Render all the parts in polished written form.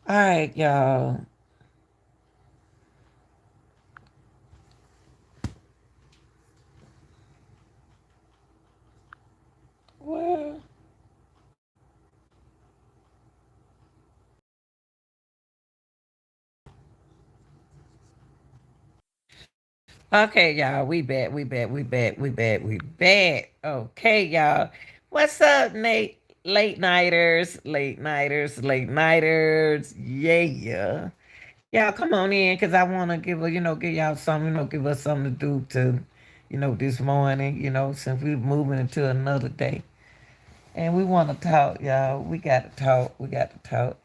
All right, y'all. Well, okay, y'all. We back. We back. We back. We back. We back. Okay, y'all. What's up, Nate? Late nighters, late nighters, late nighters. Yeah. Y'all come on in because I want to give y'all something, give us something to do this morning, since we're moving into another day. And we want to talk, y'all. We got to talk. We got to talk.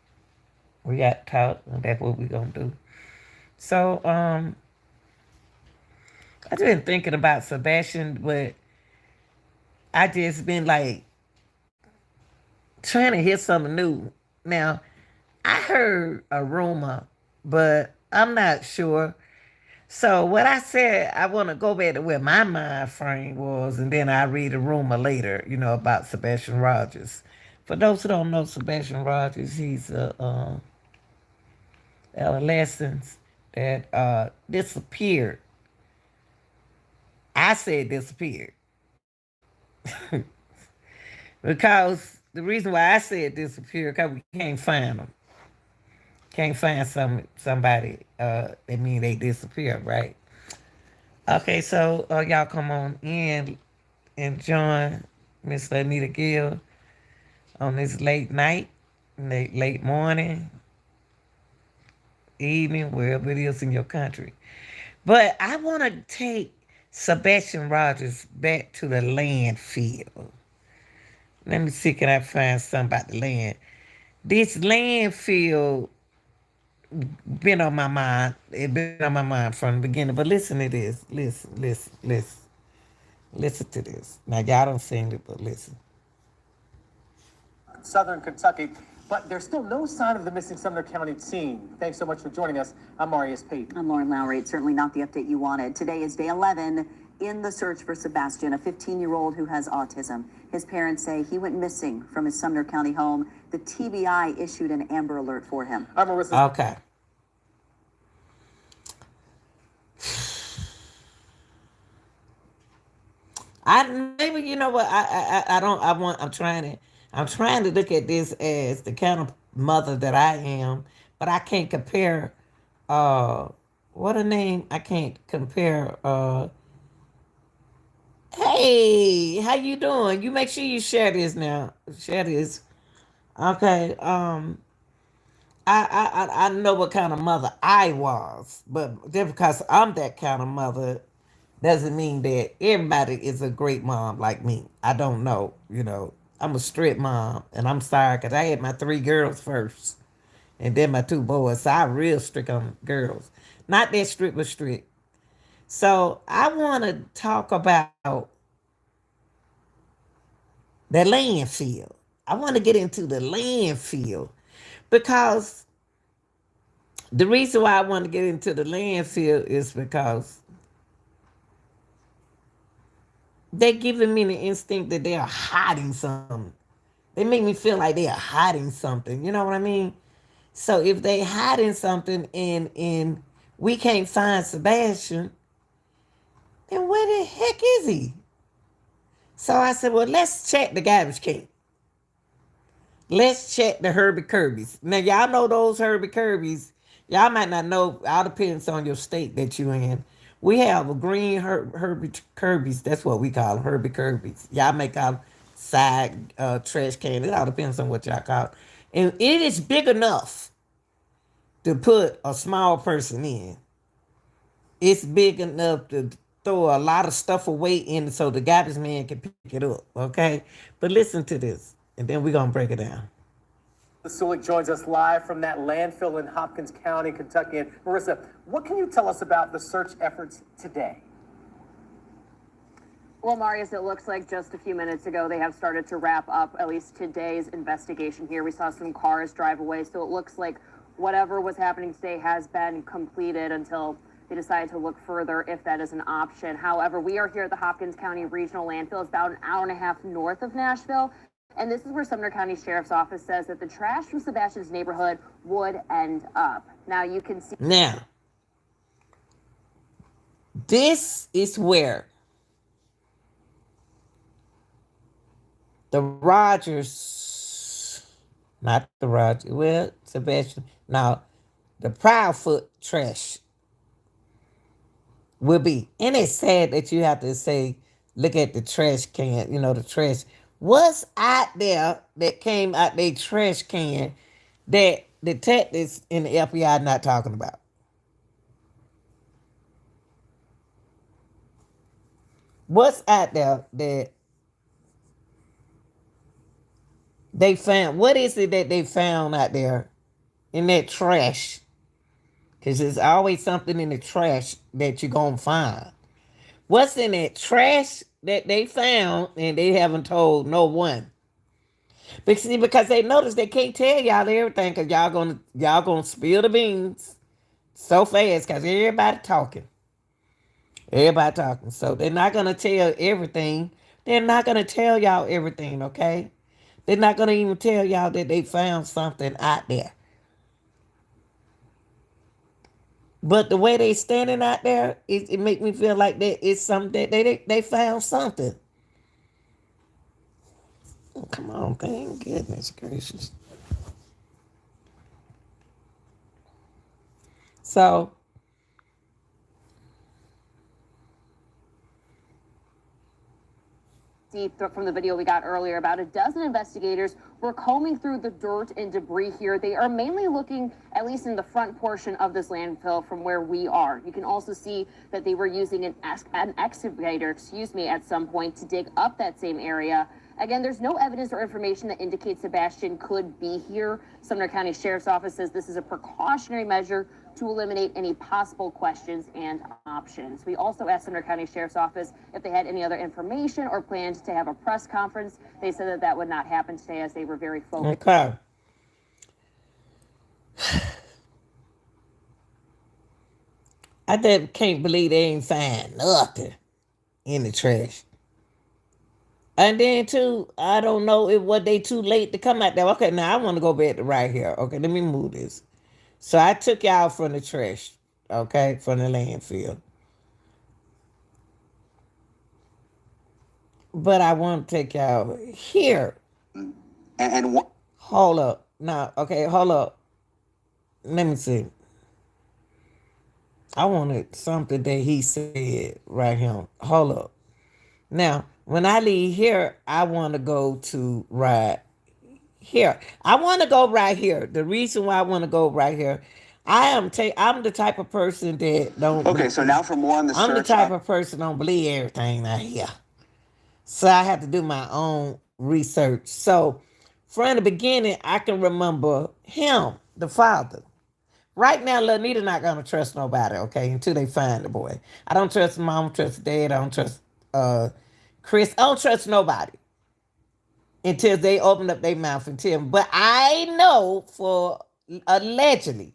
We got to talk. And that's what we're going to do. So, I've been thinking about Sebastian, but I just been like trying to hear something new. Now, I heard a rumor, but I'm not sure. So what I said, I want to go back to where my mind frame was, and then I read a rumor later, about Sebastian Rogers. For those who don't know Sebastian Rogers, he's a adolescent that disappeared. I said disappeared because the reason why I said disappeared because we can't find them. Can't find somebody that mean they disappeared, right? Okay, so y'all come on in and join Miss Anita Gill on this late night, late morning, evening, wherever it is in your country. But I want to take Sebastian Rogers back to the landfill. Let me see, can I find something about the land? This landfill been on my mind. It been on my mind from the beginning. But listen to this. Listen, listen, listen. Listen to this. Now, y'all don't sing it, but listen. Southern Kentucky, but there's still no sign of the missing Sumner County teen. Thanks so much for joining us. I'm Marius Pate. I'm Lauren Lowry. It's certainly not the update you wanted. Today is day 11 in the search for Sebastian, a 15-year-old who has autism. His parents say he went missing from his Sumner County home. The TBI issued an Amber Alert for him. I'm Marissa. Okay. I maybe you know what I don't I want I'm trying to look at this as the kind of mother that I am, but I can't compare uh what a name I can't compare hey, how you doing? You make sure you share this now. Share this. Okay. I know what kind of mother I was, but just because I'm that kind of mother doesn't mean that everybody is a great mom like me. I don't know, I'm a strict mom, and I'm sorry because I had my three girls first, and then my two boys. So I real strict on girls, not that strict but strict. So I want to talk about the landfill. I want to get into the landfill because the reason why I want to get into the landfill is because they're giving me the instinct that they're hiding something. They make me feel like they're hiding something. You know what I mean? So if they hiding something and we can't find Sebastian, then where the heck is he? So I said, well, let's check the garbage can. Let's check the Herbie Kirby's. Now y'all know those Herbie Kirby's. Y'all might not know. All depends on your state that you in. We have a green Herbie Kirby's. That's what we call them, Herbie Kirby's. Y'all may call them side trash can. It all depends on what y'all call it. And it is big enough to put a small person in. It's big enough to throw a lot of stuff away in so the garbage man can pick it up. Okay? But listen to this, and then we're going to break it down. Sulik joins us live from that landfill in Hopkins County, Kentucky. And Marissa, what can you tell us about the search efforts today? Well, Marius, it looks like just a few minutes ago they have started to wrap up at least today's investigation here. We saw some cars drive away, so it looks like whatever was happening today has been completed until they decide to look further if that is an option. However, we are here at the Hopkins County Regional Landfill. It's about an hour and a half north of Nashville. And this is where Sumner County Sheriff's Office says that the trash from Sebastian's neighborhood would end up. Now you can see. Now, this is where the Rogers, not the Rogers, well, Sebastian, now the Proudfoot trash will be. And it's sad that you have to say, look at the trash can, the trash. What's out there that came out their trash can that detectives in the FBI not talking about? What's out there that they found? What is it that they found out there in that trash? Because there's always something in the trash that you're going to find. What's in that trash that they found and they haven't told no one? Because they notice they can't tell y'all everything because y'all gonna spill the beans so fast because everybody talking. Everybody talking. So they're not gonna tell everything. They're not gonna tell y'all everything, okay? They're not gonna even tell y'all that they found something out there. But the way they standing out there, it make me feel like that it's something that they found something. Oh, come on, thank goodness gracious. So From the video we got earlier, about a dozen investigators were combing through the dirt and debris here. They are mainly looking, at least in the front portion of this landfill from where we are. You can also see that they were using an excavator, at some point to dig up that same area. Again, there's no evidence or information that indicates Sebastian could be here. Sumner County Sheriff's Office says this is a precautionary measure to eliminate any possible questions and options. We also asked Sumner County Sheriff's Office if they had any other information or planned to have a press conference. They said that that would not happen today as they were very focused. okay. I just can't believe they ain't find nothing in the trash. And then too, I don't know if what they too late to come out there. Okay, now I want to go back to right here. Okay, let me move this. So I took y'all from the trash, okay, from the landfill. But I want to take y'all here. And what? Hold up. Now, okay, hold up. Let me see. I wanted something that he said right here. Hold up. Now, when I leave here, I want to go to right here. I want to go right here. The reason why I want to go right here, I'm the type of person that don't. Okay, so now for more on the I'm search. the type of person don't believe everything I hear. So I have to do my own research. So from the beginning, I can remember him, the father. Right now, Lanita not gonna trust nobody, okay, until they find the boy. I don't trust mom, I don't trust dad, I don't trust Chris. I don't trust nobody until they open up their mouth and tell me. But I know for allegedly,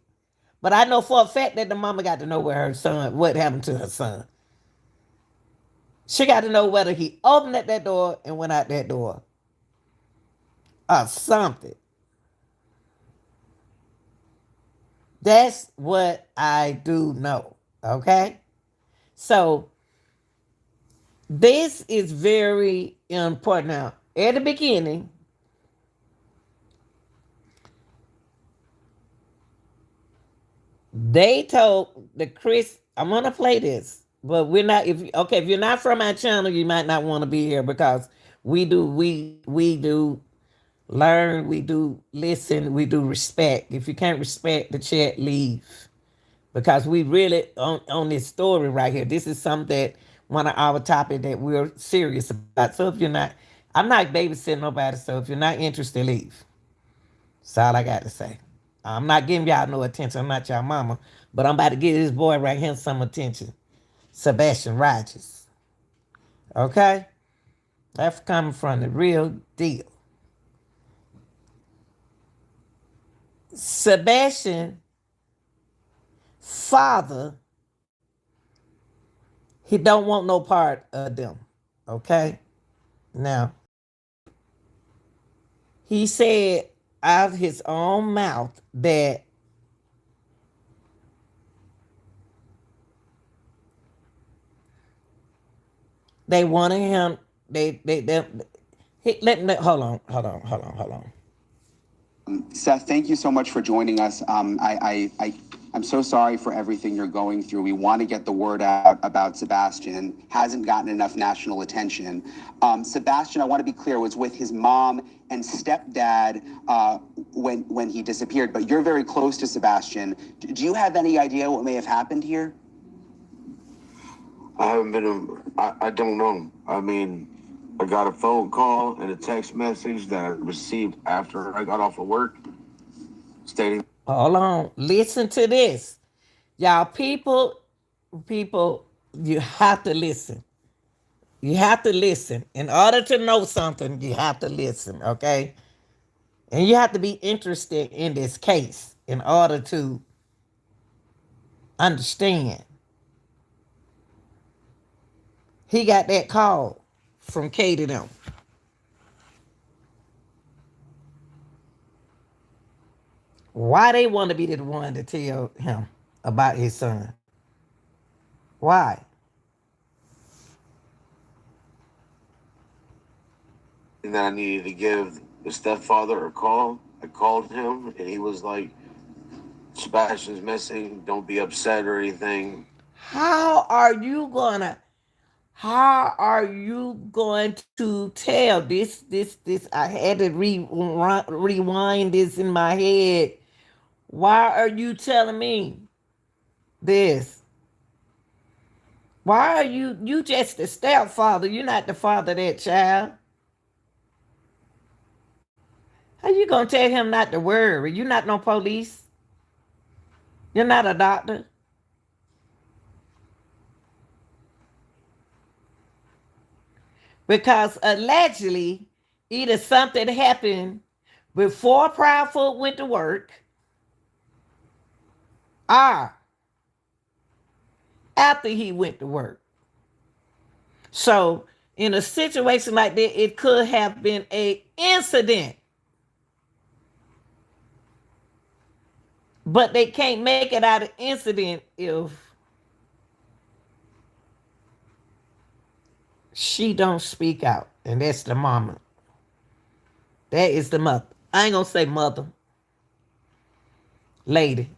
but I know for a fact that the mama got to know where her son, what happened to her son. She got to know whether he opened at that door and went out that door or something. That's what I do know, okay? So this is very important. Now, at the beginning, they told the Chris, I'm gonna play this, but we're not. If you're not from our channel, you might not want to be here because we do learn, we do listen, we do respect. If you can't respect the chat, leave. Because we really on this story right here. This is something that one of our topic that we're serious about. So if you're not, I'm not babysitting nobody. So if you're not interested, leave. That's all I got to say. I'm not giving y'all no attention. I'm not y'all mama, but I'm about to give this boy right here some attention. Sebastian Rogers. Okay? That's coming from the real deal. Sebastian father, he don't want no part of them. Okay? Now, He said out of his own mouth that they wanted him. Hold on. Seth, thank you so much for joining us. I'm so sorry for everything you're going through. We want to get the word out about Sebastian. Hasn't gotten enough national attention. Sebastian, I want to be clear, was with his mom and stepdad when he disappeared. But you're very close to Sebastian. Do you have any idea what may have happened here? I haven't been. I don't know. I mean, I got a phone call and a text message that I received after I got off of work, stating. Hold on. Listen to this. Y'all people, you have to listen. You have to listen. In order to know something, you have to listen, okay? And you have to be interested in this case in order to understand. He got that call from Katie them. Why they want to be the one to tell him about his son? Why? And that I needed to give the stepfather a call. I called him and he was like, Sebastian's missing. Don't be upset or anything. How are you gonna to tell this? I had to rewind this in my head. Why are you telling me this? Why are you just the stepfather? You're not the father of that child. How you gonna tell him not to worry? You're not no police. You're not a doctor. Because allegedly, either something happened before Proudfoot went to work or after he went to work. So in a situation like that, it could have been an incident. But they can't make it out of incident if she don't speak out. And that's the mama. That is the mother. I ain't gonna say mother. Lady.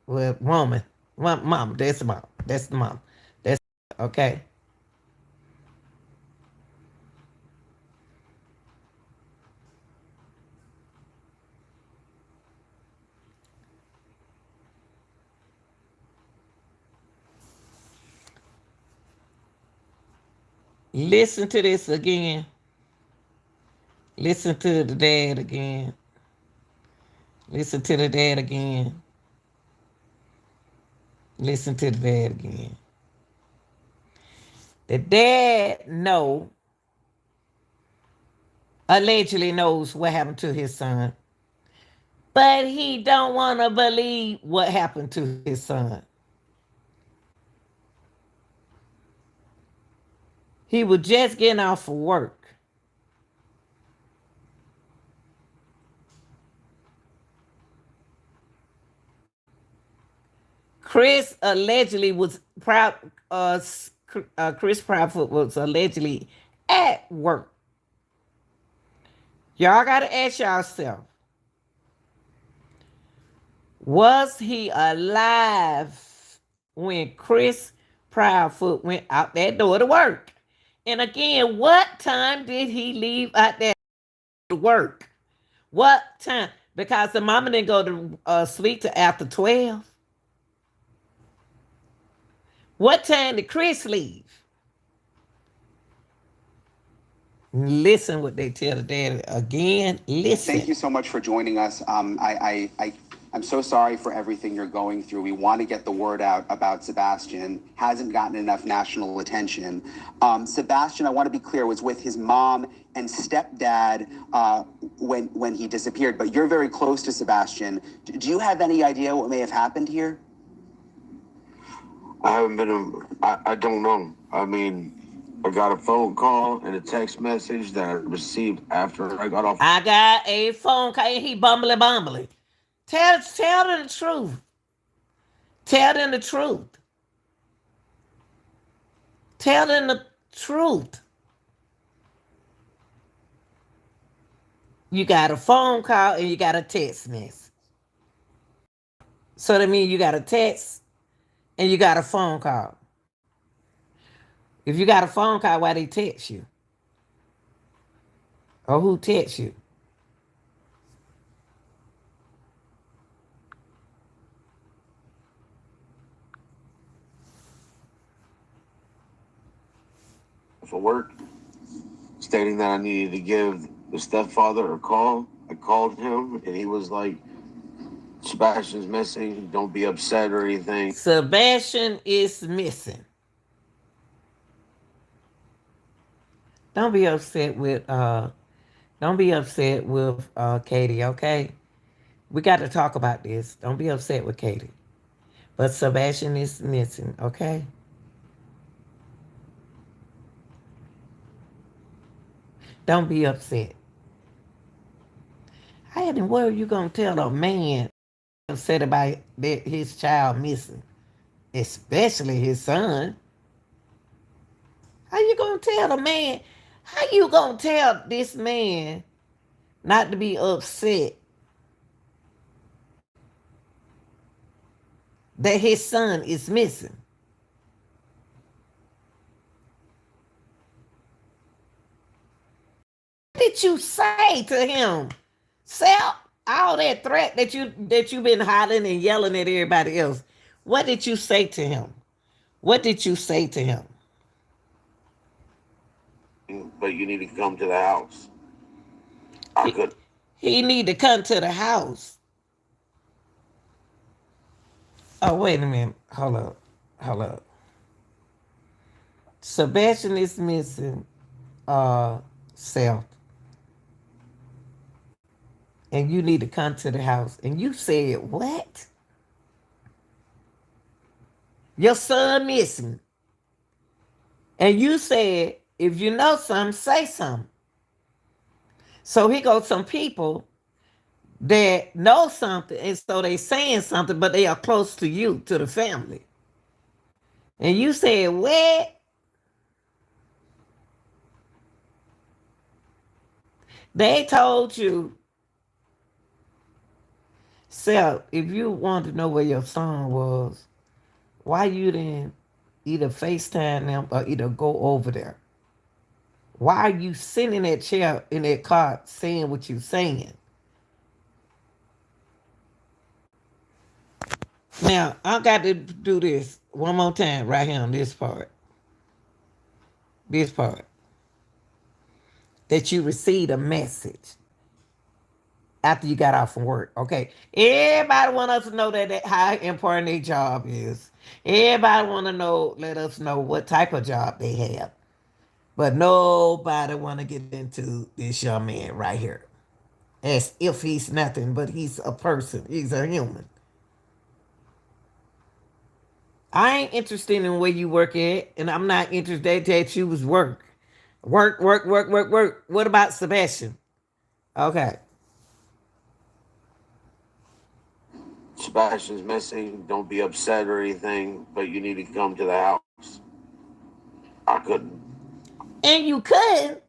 Well, woman. Mama. That's the mom. That's the mom. That's okay. Listen to this again. Listen to the dad again. Listen to the dad again. Listen to the dad again. The dad allegedly knows what happened to his son. But he don't want to believe what happened to his son. He was just getting off of work. Chris allegedly was Chris Proudfoot was allegedly at work. Y'all gotta ask yourself, was he alive when Chris Proudfoot went out that door to work? And again, what time did he leave out there to work? What time? Because the mama didn't go to sleep till after 12. What time did Chris leave? Listen what they tell the dad again. Listen. Thank you so much for joining us. I'm so sorry for everything you're going through. We want to get the word out about Sebastian. Hasn't gotten enough national attention. Sebastian, I want to be clear, was with his mom and stepdad when he disappeared. But you're very close to Sebastian. Do you have any idea what may have happened here? I haven't been. I don't know. I mean, I got a phone call and a text message that I received after I got off. I got a phone call. He bumbly. Tell them the truth. Tell them the truth. Tell them the truth. You got a phone call and you got a text message. So that means you got a text and you got a phone call. If you got a phone call, why they text you? Or who text you? For work, stating that I needed to give the stepfather a call. I called him and he was like, Sebastian's missing. Don't be upset or anything. Sebastian is missing. Don't be upset with Katie, okay? We got to talk about this. Don't be upset with Katie. But Sebastian is missing, okay? Don't be upset. How in the world you gonna tell a man upset about his child missing, especially his son? How you gonna tell a man? How you gonna tell this man not to be upset that his son is missing? What did you say to him? Sal, all that threat that you've been hollering and yelling at everybody else. What did you say to him? What did you say to him? But you need to come to the house. I could. He need to come to the house. Oh, wait a minute. Hold up. Sebastian is missing Self. And you need to come to the house. And you said, what? Your son missing. And you said, if you know something, say something. So here goes some people that know something, and so they saying something, but they are close to you, to the family. And you said, what? They told you, Sal, if you want to know where your son was, why you didn't either FaceTime them or either go over there? Why are you sitting in that chair in that car saying what you saying? Now, I got to do this one more time right here on this part. This part. That you received a message after you got off from work. Okay. Everybody want us to know that how important their job is. Everybody want to know, let us know what type of job they have. But nobody want to get into this young man right here. As if he's nothing, but he's a person. He's a human. I ain't interested in where you work at, and I'm not interested that you was work. Work. What about Sebastian? Okay. Sebastian's missing. Don't be upset or anything, but you need to come to the house. I couldn't. And you couldn't.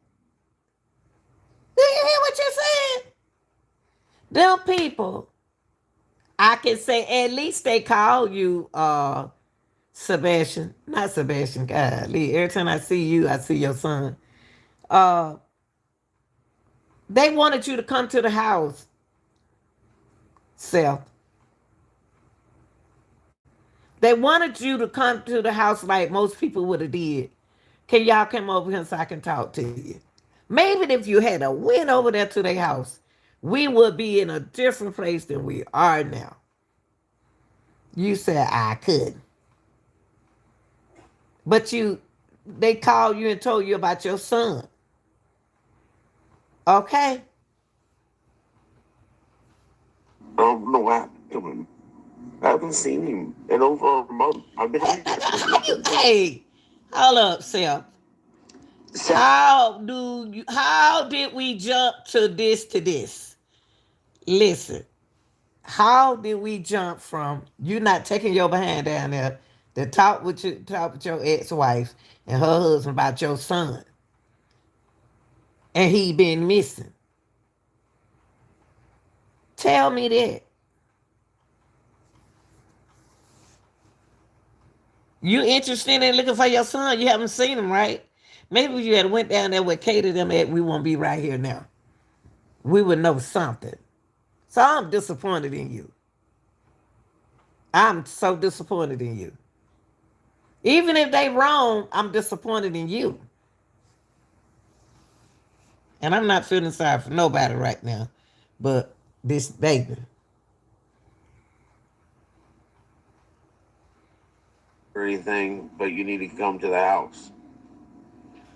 Do you hear what you're saying? Them people, I can say at least they call you Sebastian. Not Sebastian, God. Every time I see you, I see your son. They wanted you to come to the house, Seth. They wanted you to come to the house like most people would have did. Can y'all come over here so I can talk to you? Maybe if you had a went over there to their house, we would be in a different place than we are now. You said I could. But they called you and told you about your son. Okay? I don't know what happened to him. I haven't seen him in over a month. I've been. Hey, hold up, Seth. How did we jump to this? Listen, how did we jump from you not taking your behind down there to talk with your ex-wife and her husband about your son and he been missing? Tell me that. You interested in looking for your son? You haven't seen him, right? Maybe if you had went down there with Kate and them at, we won't be right here now. We would know something. So I'm disappointed in you. I'm so disappointed in you. Even if they wrong, I'm disappointed in you. And I'm not feeling sorry for nobody right now, but this baby. Or anything, but you need to come to the house.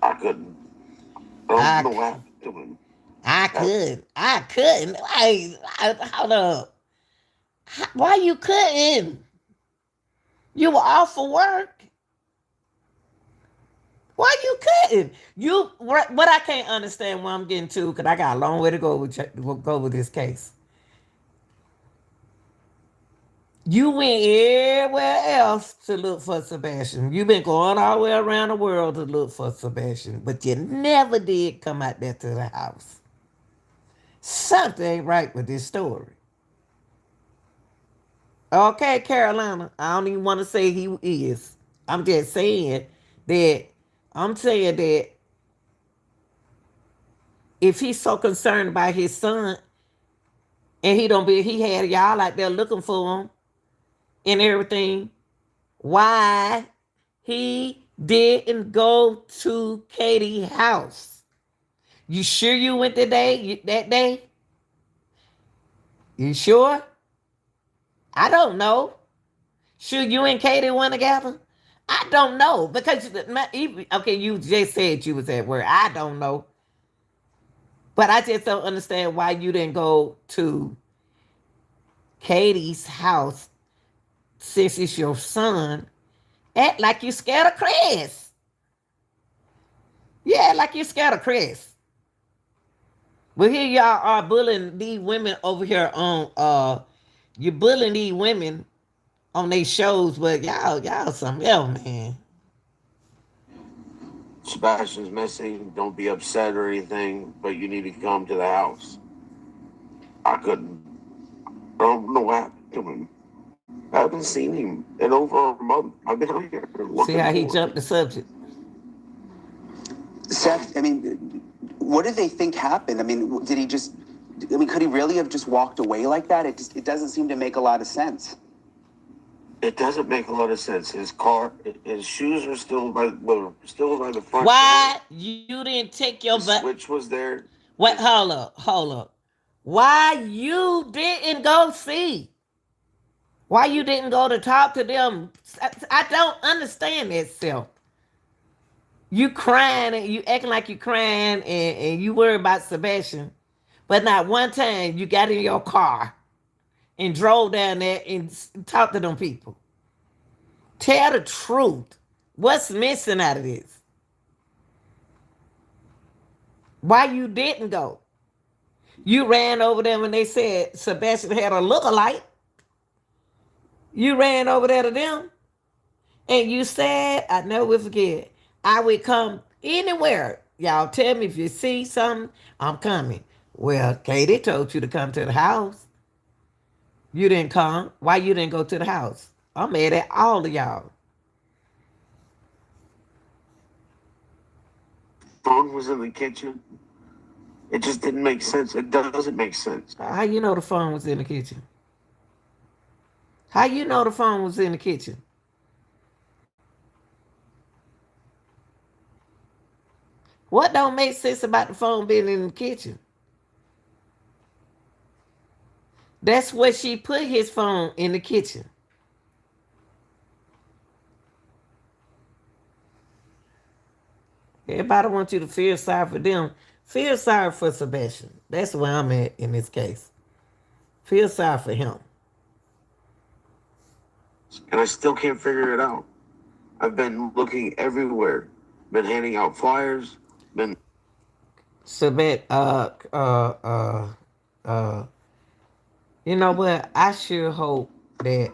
I couldn't. I don't know I, what happened to him. I That could. I couldn't. Hold up. Why you couldn't? You were off for work. Why you couldn't? What I can't understand what I'm getting to, because I got a long way to go with this case. You went everywhere else to look for Sebastian. You've been going all the way around the world to look for Sebastian, but you never did come out there to the house. Something ain't right with this story. Okay, Carolina, I don't even want to say he is. I'm just saying that if he's so concerned about his son and he had y'all out there looking for him and everything, why he didn't go to Katie's house? You sure you went that day? You sure? I don't know. Sure you and Katie went together? I don't know because okay, you just said you was at work. I don't know, but I just don't understand why you didn't go to Katie's house since it's your son. Act like you scared of Chris. Yeah, like you scared of Chris. But here y'all are bullying these women over here on you're bullying these women on their shows, but y'all something else, man. Sebastian's missing. Don't be upset or anything, but you need to come to the house. I couldn't. I don't know what happened to him. I haven't seen him in over a month. I've been out here See looking how he for him. jumped the subject. Seth, I mean, what do they think happened? I mean, did he just? I mean, could he really have just walked away like that? It doesn't seem to make a lot of sense. It doesn't make a lot of sense. His shoes are still by the front door. Why you didn't take The your butt? switch was there. What? Hold up. Why you didn't go see? Why you didn't go to talk to them? I don't understand that self. You crying and you acting like you crying and you worry about Sebastian, but not one time you got in your car and drove down there and talked to them people. Tell the truth. What's missing out of this? Why you didn't go? You ran over there when they said Sebastian had a lookalike. You ran over there to them and you said, I never will forget, I would come anywhere. Y'all tell me if you see something, I'm coming. Well, Katie told you to come to the house. You didn't come. Why you didn't go to the house? I'm mad at all of y'all. Phone was in the kitchen. It just didn't make sense. It doesn't make sense. How you know the phone was in the kitchen? How you know the phone was in the kitchen? What don't make sense about the phone being in the kitchen? That's where she put his phone, in the kitchen. Everybody wants you to feel sorry for them. Feel sorry for Sebastian. That's where I'm at in this case. Feel sorry for him. And I still can't figure it out. I've been looking everywhere. Been handing out flyers. been Sabet, uh, you know what? I sure hope that,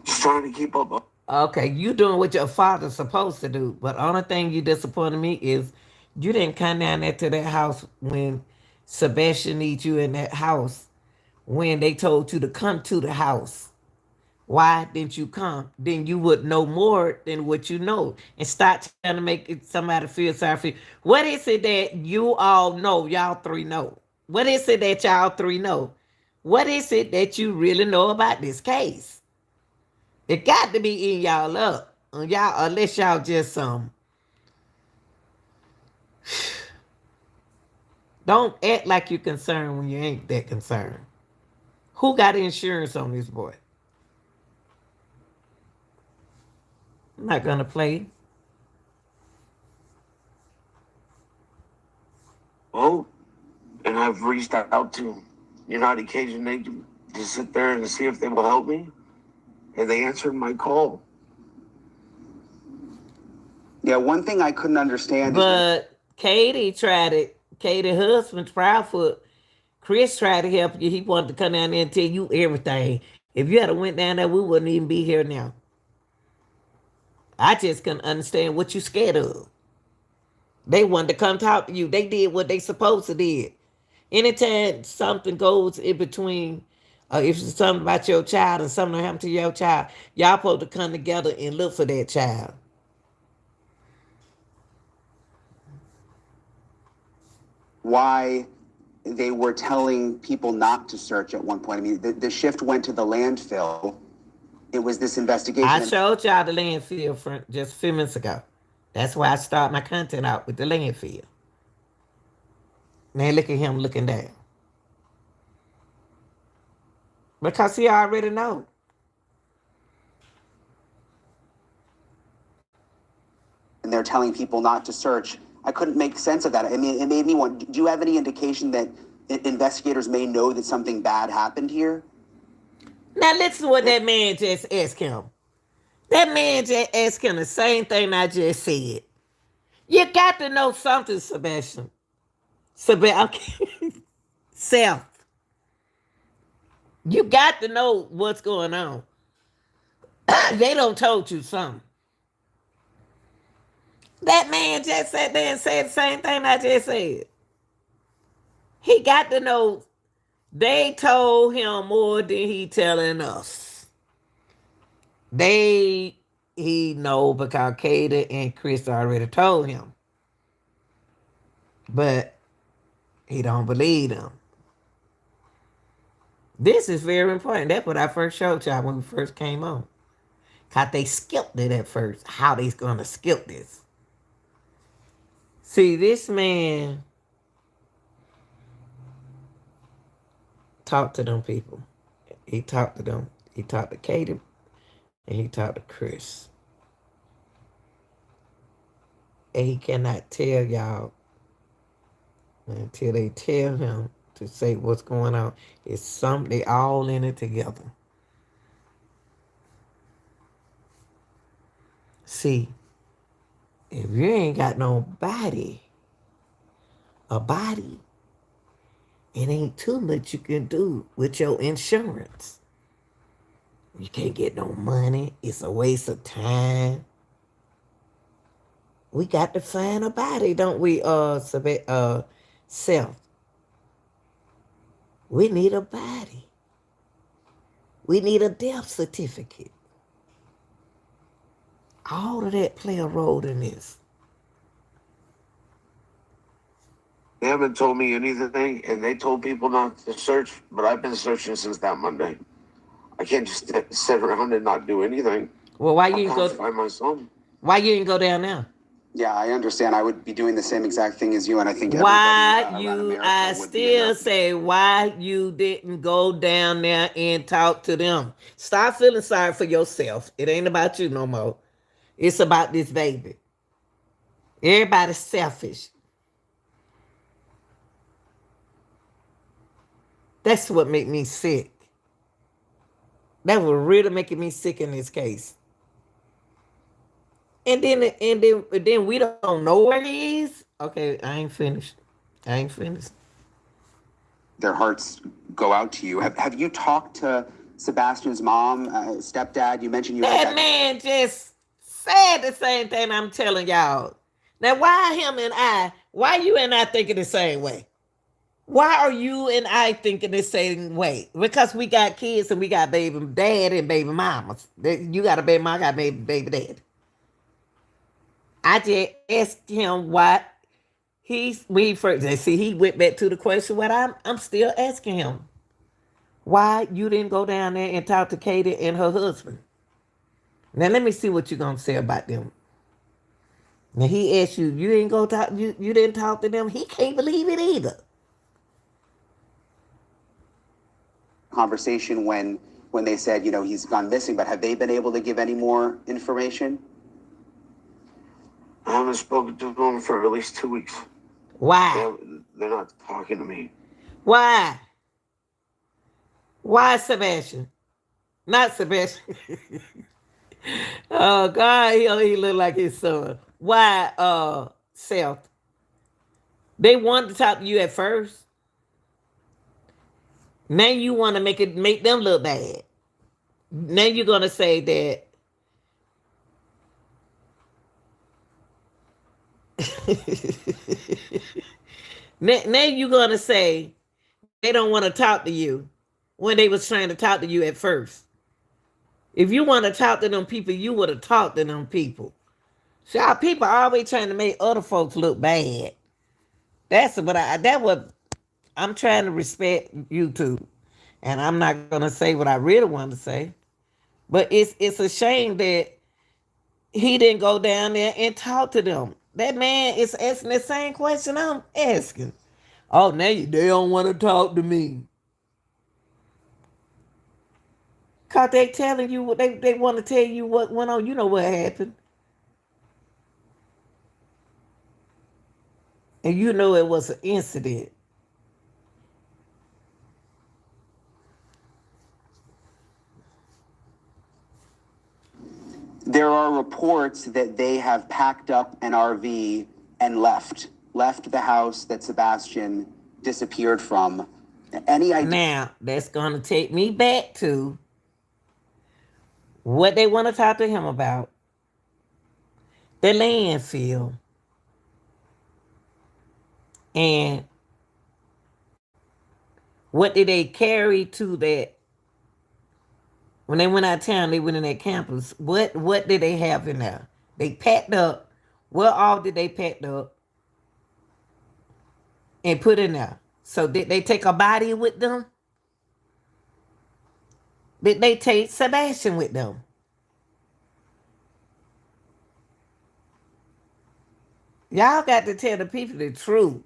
just trying to keep up. okay, you doing what your father's supposed to do, but only thing you disappointed me is you didn't come down there to that house when Sebastian needs you in that house when they told you to come to the house. Why didn't you come? Then you would know more than what you know and start trying to make somebody feel sorry for you. What is it that you all know? Y'all three know. What is it that y'all three know? What is it that you really know about this case? It got to be in y'all up. Y'all, unless y'all just don't act like you're concerned when you ain't that concerned. Who got insurance on this boy? I'm not gonna play. Well, and I've reached out to United Cajun Nation to sit there and see if they will help me, and they answered my call. Yeah, one thing I couldn't understand is that But Katie tried it. Katie husband, Proudfoot, Chris tried to help you. He wanted to come down there and tell you everything. If you had went down there, we wouldn't even be here now. I just couldn't understand what you scared of. They wanted to come talk to you. They did what they supposed to did. Anytime something goes in between, if it's something about your child and something happened to your child, y'all supposed to come together and look for that child. why they were telling people not to search at one point. I mean, the shift went to the landfill. It was this investigation. I showed y'all the landfill for just a few minutes ago. That's why I start my content out with the landfill. Now look at him looking down. Because he already know. And they're telling people not to search. I couldn't make sense of that. I mean, it made me want. Do you have any indication that investigators may know that something bad happened here? Now listen to what that man just asked him. That man just asked him the same thing I just said. You got to know something, Sebastian. Sebastian, self. You got to know what's going on. They don't told you something. That man just sat there and said the same thing I just said. He got to know they told him more than he telling us. He know because Katie and Chris already told him. But he don't believe them. This is very important. That's what I first showed y'all when we first came on. Cause they skipped it at first. How they gonna skip this? See, this man talked to them people. He talked to them. He talked to Katie and he talked to Chris. And he cannot tell y'all until they tell him to say what's going on. It's something, they all in it together. See, if you ain't got nobody, a body, it ain't too much you can do with your insurance. You can't get no money. It's a waste of time. We got to find a body, don't we, self? We need a body. We need a death certificate. All of that play a role in this. They haven't told me anything, and they told people not to search, but I've been searching since that Monday. I can't just sit around and not do anything. Well, why you I'm didn't trying to go? find my son. Why you didn't go down there? Yeah, I understand. I would be doing the same exact thing as you, and I think Why everybody around you? America I would be in still that. say why you didn't go down there and talk to them. Stop feeling sorry for yourself. It ain't about you no more. It's about this baby. Everybody's selfish. That's what made me sick. That was really making me sick in this case. And then we don't know where he is. Okay, I ain't finished. I ain't finished. Their hearts go out to you. Have you talked to Sebastian's mom, stepdad? You mentioned you had That that. man just said the same thing I'm telling y'all. Now, why you and I thinking the same way? Why are you and I thinking the same way? Because we got kids and we got baby dad and baby mamas. You got a baby mama, I got baby dad. I just asked him what we first see he went back to the question what I'm still asking him. Why you didn't go down there and talk to Katie and her husband? Now let me see what you're gonna say about them. Now he asked you, you didn't go talk you didn't talk to them. He can't believe it either. Conversation when they said, he's gone missing, but have they been able to give any more information? I haven't spoken to them for at least 2 weeks. Why? They're not talking to me. Why? Why, Sebastian? Not Sebastian. Oh God, he look like his son. Why, Seth? They wanted to talk to you at first. Now you want to make them look bad. Now you're gonna say that. Now you're gonna say they don't want to talk to you when they was trying to talk to you at first. If you want to talk to them people, you would have talked to them people. See, our people are always trying to make other folks look bad. That what I'm trying to respect YouTube, and I'm not gonna say what I really want to say. But it's a shame that he didn't go down there and talk to them. That man is asking the same question I'm asking. Oh, now they don't want to talk to me. Cause they telling you what they want to tell you what went on. You know what happened. And you know it was an incident. There are reports that they have packed up an RV and left the house that Sebastian disappeared from. Any idea? Now, that's going to take me back to what they want to talk to him about. The landfill. And what did they carry to that? When they went out of town, they went in that campus. What did they have in there? They packed up. What all did they pack up and put in there? So did they take a body with them? Did they take Sebastian with them? Y'all got to tell the people the truth.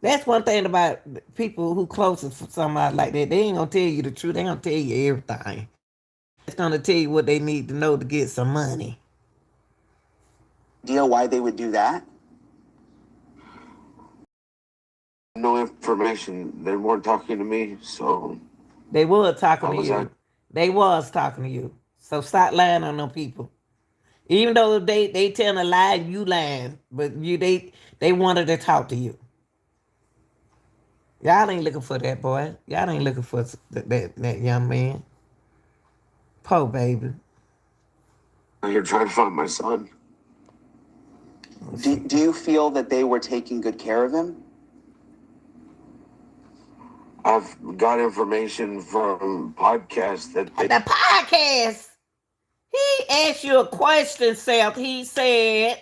That's one thing about people who closest for somebody like that. They ain't gonna tell you the truth. They gonna tell you everything. It's gonna tell you what they need to know to get some money. Idea why they would do that? No information. They weren't talking to me, so They was talking I to was you. at. They was talking to you. So stop lying on them people. Even though they telling a lie, you lying, but they wanted to talk to you. Y'all ain't looking for that boy. Y'all ain't looking for that young man. Poor baby. You're trying to find my son. Do you feel that they were taking good care of him? I've got information from podcasts that The podcast. He asked you a question, Seth. He said,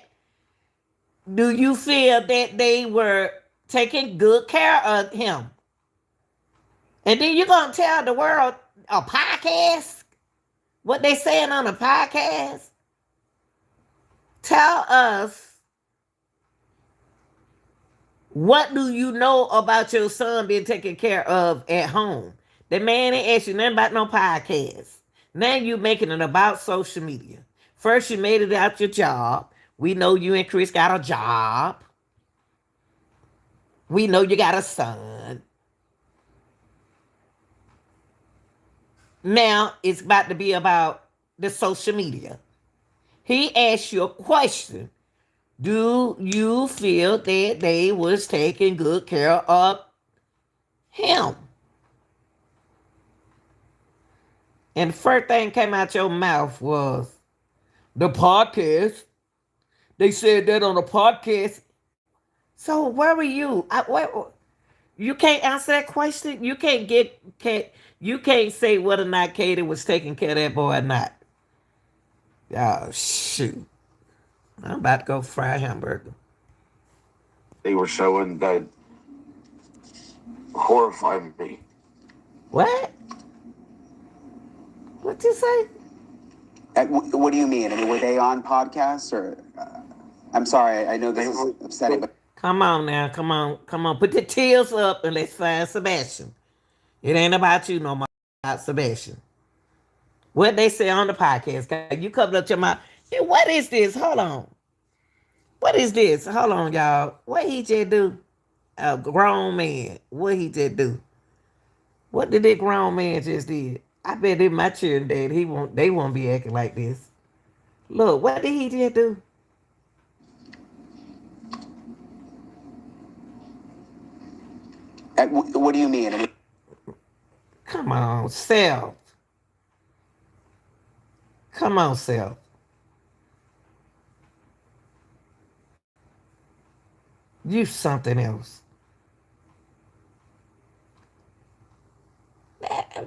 do you feel that they were taking good care of him? And then you're going to tell the world a podcast? What they saying on a podcast? Tell us, what do you know about your son being taken care of at home? The man ain't asked you nothing about no podcast. Now you making it about social media. First you made it out your job. We know you and Chris got a job. We know you got a son. Now it's about to be about the social media. He asked you a question. Do you feel that they was taking good care of him? And the first thing came out your mouth was the podcast. They said that on the podcast. So where were you? You can't answer that question. You can't say whether or not Katie was taking care of that boy or not. Oh shoot! I'm about to go fry a hamburger. They were showing that horrified me. What? What you say? What do you mean? I mean, were they on podcasts or? I'm sorry, I know this is upsetting, but Come on now, come on. Put the tears up and let's find Sebastian. It ain't about you no more. About Sebastian. What they say on the podcast? You covered up your mouth. Hey, what is this? Hold on. What is this? Hold on, y'all. What he just do? A grown man. What he just do? What did that grown man just did? I bet if my children dad, they won't be acting like this. Look, what did he just do? what do you mean? I mean, Come on, self. Come on, self. You something else.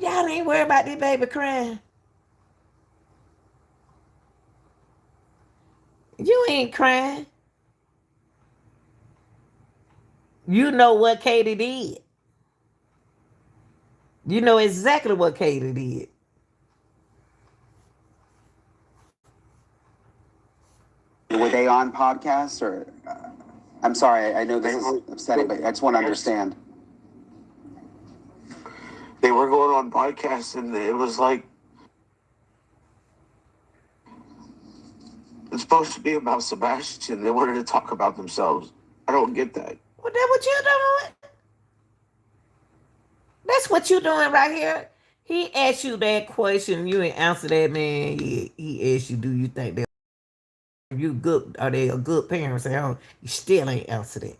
Y'all ain't worried about this baby crying. You ain't crying. You know what Katie did. You know exactly what Katie did. were they on podcasts or? I'm sorry, I know this is upsetting, but I just want to understand. They were going on podcasts, and it was like it's supposed to be about Sebastian. They wanted to talk about themselves. I don't get that. Well, that's what you doing. That's what you doing right here. He asked you that question. You ain't answer that, man. He asked you, do you think you good? Are they a good parents at home? You still ain't answered it.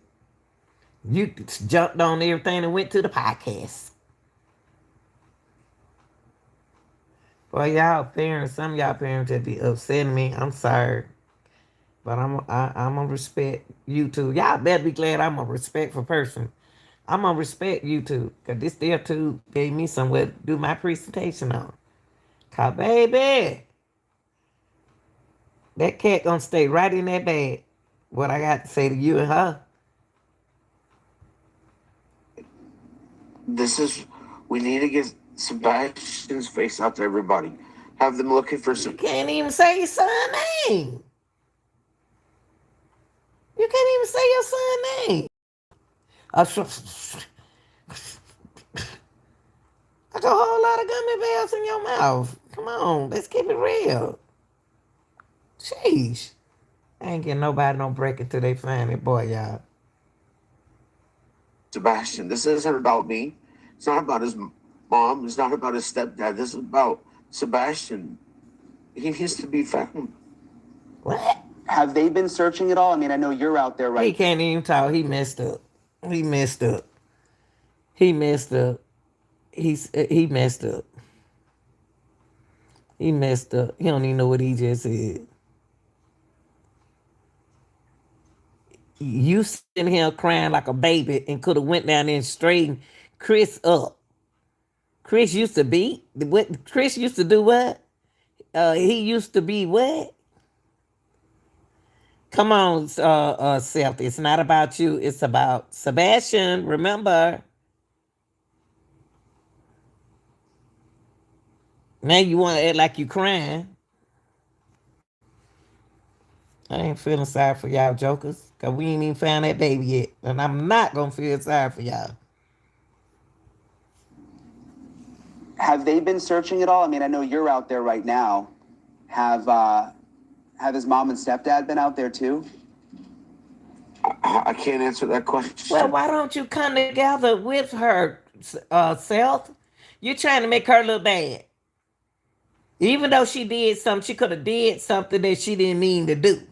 You jumped on everything and went to the podcast. Well, y'all parents, some of y'all parents that be upsetting me. I'm sorry. But I'm gonna respect you too. Y'all better be glad I'm a respectful person. I'm gonna respect you too. Cause this there too gave me somewhere to do my presentation on. Cause baby, that cat gonna stay right in that bag. What I got to say to you and her. We need to get Sebastian's face out to everybody. Have them looking for You some. can't even say your son's name. You can't even say your son's name. Like a whole lot of gummy bears in your mouth. Come on, let's keep it real. Sheesh. I ain't getting nobody no break until they find it, boy, y'all. Sebastian. This isn't about me. It's not about his mom. It's not about his stepdad. This is about Sebastian. He needs to be found. What? Have they been searching at all? I mean, I know you're out there, He right? can't even talk. He messed up. He messed up. He messed up. He messed up. He messed up. He don't even know what he just said. You sitting here crying like a baby and could have went down there and straightened Chris up. Chris used to be what? Chris used to do what? He used to be what? Come on, Self. It's not about you. It's about Sebastian. Remember. Now you want to act like you crying. I ain't feeling sorry for y'all jokers. Because we ain't even found that baby yet. And I'm not going to feel sorry for y'all. Have they been searching at all? I mean, I know you're out there right now. Have his mom and stepdad been out there too? I can't answer that question. Well, why don't you come together with her, Self? You're trying to make her look bad. Even though she did something, she could have did something that she didn't mean to do.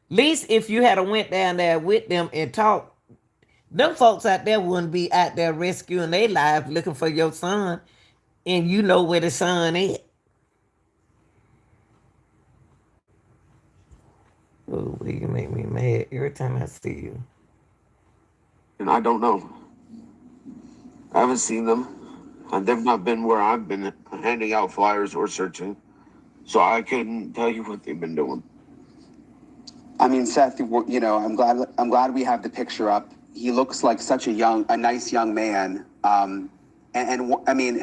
Least if you had a went down there with them and talked, them folks out there wouldn't be out there rescuing their lives looking for your son, and you know where the son is. Oh, you make me mad every time I see you. And I don't know. I haven't seen them. They've not been where I've been handing out flyers or searching. So I couldn't tell you what they've been doing. I mean, Seth, I'm glad we have the picture up. He looks like such a nice young man. I mean,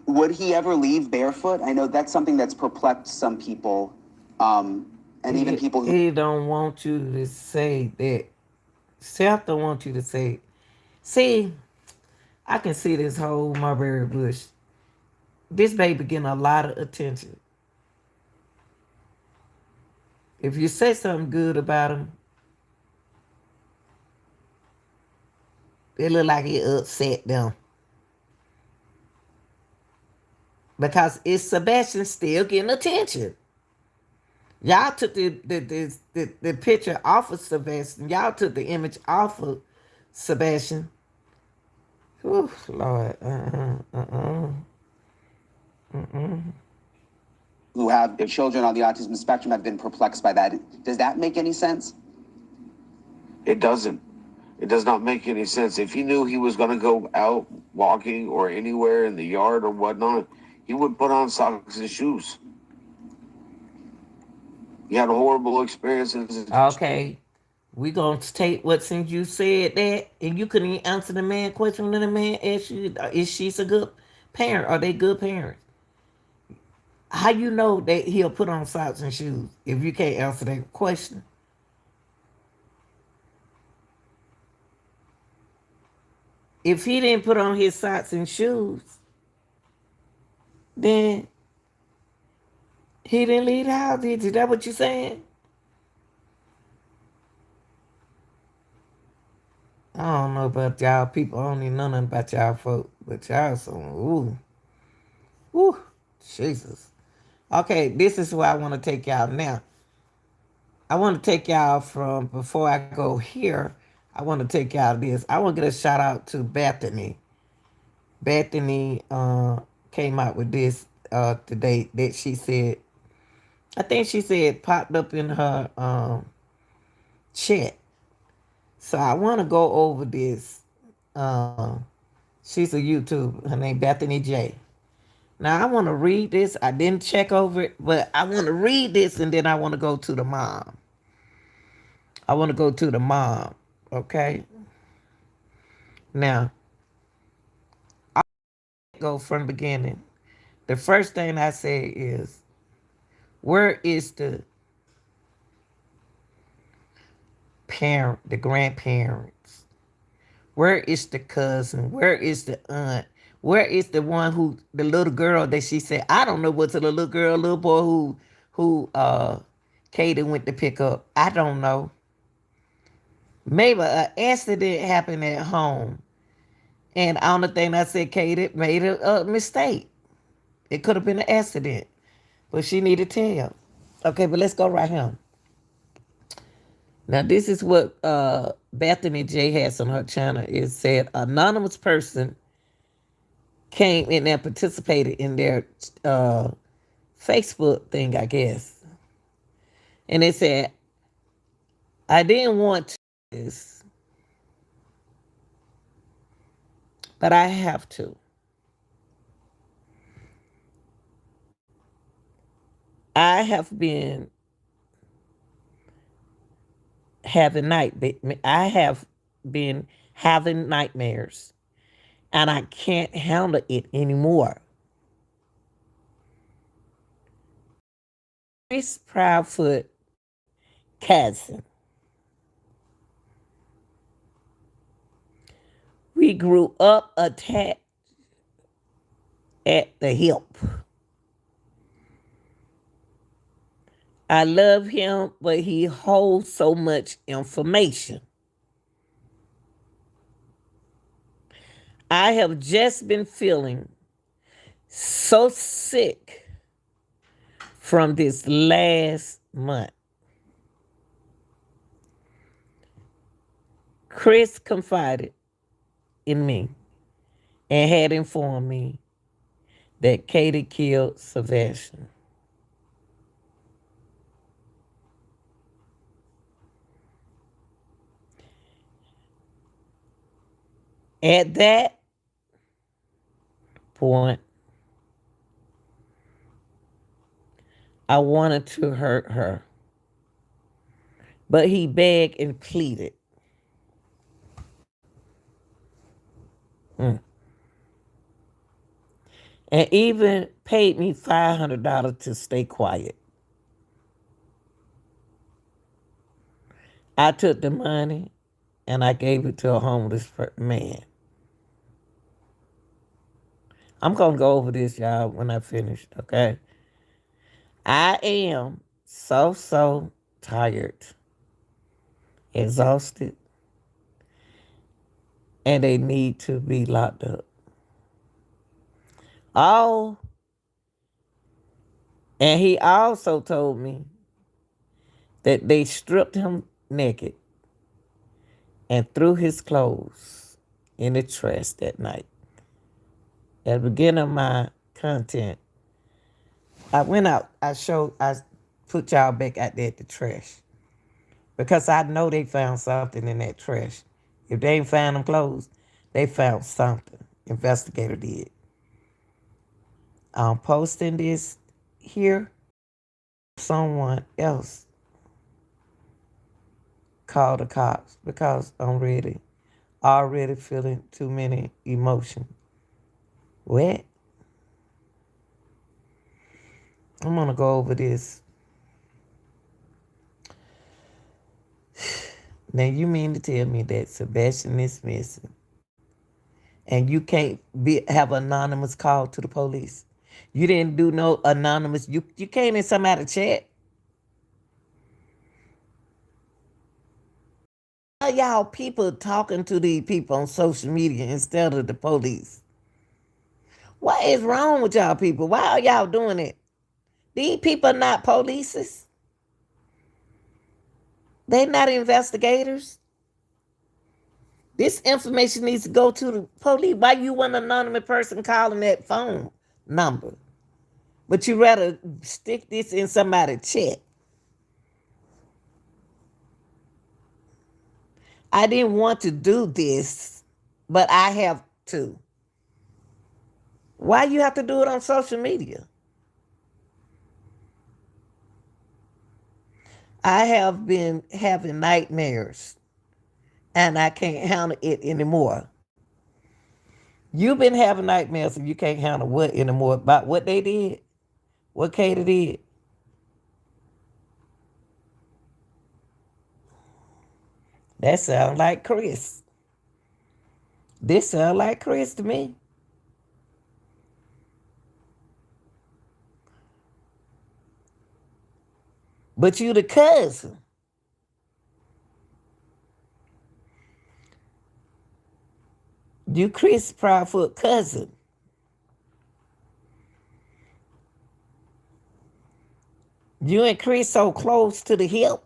would he ever leave barefoot? I know that's something that's perplexed some people, and even people who. He don't want you to say that. Seth don't want you to say. See, I can see this whole mulberry bush. This baby getting a lot of attention. If you say something good about him, it look like it upset them. Because it's Sebastian still getting attention. Y'all took the picture off of Sebastian. Y'all took the image off of Sebastian. Whew, Lord. Who have children on the autism spectrum have been perplexed by that. Does that make any sense? It doesn't. It does not make any sense. If he knew he was going to go out walking or anywhere in the yard or whatnot, he would put on socks and shoes. He had a horrible experience. Okay. We gonna take what since you said that and you couldn't even answer the man question when the man asked you is she's a good parent? Are they good parents? How you know that he'll put on socks and shoes if you can't answer that question? If he didn't put on his socks and shoes, then he didn't leave the house. Is that what you're saying? I don't know about y'all people. I don't even know nothing about y'all folk. But y'all some, ooh, Jesus. Okay, this is where I want to take y'all now. I want to take y'all from, before I go here, I want to take y'all to this. I want to get a shout out to Bethany. Bethany came out with this today that she said, I think she said popped up in her chat. So I want to go over this. She's a YouTube. Her name Bethany J. Now I want to read this. I didn't check over it, but I want to read this and then I want to go to the mom. I want to go to the mom. Okay. Now, I'll go from the beginning. The first thing I say is, where is the parent, the grandparents? Where is the cousin? Where is the aunt? Where is the one who, the little girl that she said, I don't know what's the little girl, little boy who Katie went to pick up. I don't know. Maybe an accident happened at home. And the only thing I said, Katie made a mistake. It could have been an accident. But she needed to tell. Okay, but let's go right here. Now, this is what Bethany J has on her channel. It said, anonymous person came in and participated in their Facebook thing, I guess. And it said, I didn't want to do this, but I have to. I have been having I have been having nightmares and I can't handle it anymore. Chris Proudfoot cousin. We grew up attached at the hip. I love him, but he holds so much information. I have just been feeling so sick from this last month. Chris confided in me and had informed me that Katie killed Sebastian. At that point, I wanted to hurt her, but he begged and pleaded. And even paid me $500 to stay quiet. I took the money and I gave it to a homeless man. I'm going to go over this, y'all, when I finish, okay? I am so tired, exhausted, and they need to be locked up. Oh, and he also told me that they stripped him naked and threw his clothes in the trash that night. At the beginning of my content, I went out, I put y'all back out there at the trash. Because I know they found something in that trash. If they ain't found them clothes, they found something. Investigator did. I'm posting this here. Someone else call the cops because I'm already feeling too many emotions. What? I'm gonna go over this. Now you mean to tell me that Sebastian is missing and you can't have anonymous call to the police? You didn't do no anonymous, you came in somebody's chat. Why y'all people talking to these people on social media instead of the police? What is wrong with y'all people? Why are y'all doing it? These people are not polices. They're not investigators. This information needs to go to the police. Why you want an anonymous person calling that phone number? But you rather stick this in somebody's chat. I didn't want to do this, but I have to. Why you have to do it on social media? I have been having nightmares and I can't handle it anymore. You've been having nightmares and you can't handle what anymore? About what they did? What Katie did? That sounds like Chris. This sounds like Chris to me. But you the cousin. You Chris Proudfoot cousin. You and Chris so close to the hip.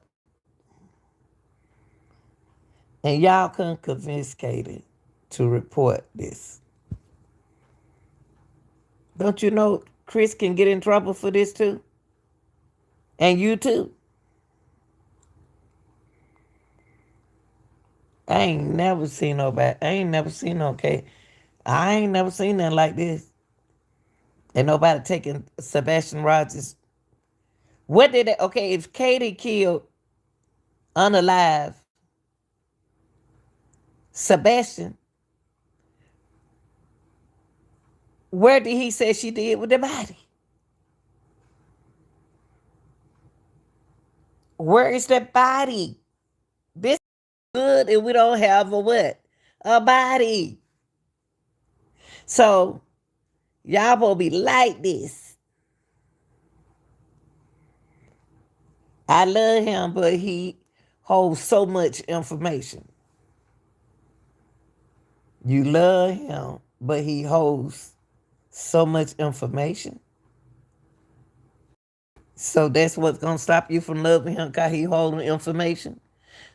And y'all couldn't convince Katie to report this. Don't you know Chris can get in trouble for this too? And you too. I ain't never seen nobody. I ain't never seen no case. I ain't never seen nothing like this. And nobody taking Sebastian Rogers. What did it? Okay, if Katie killed unalive Sebastian, where did he say she did with the body? Where is the body? This is good if we don't have a what? A body. So y'all supposed to be like this. I love him, but he holds so much information. You love him, but he holds So much information. So that's what's gonna stop you from loving him because he holding information.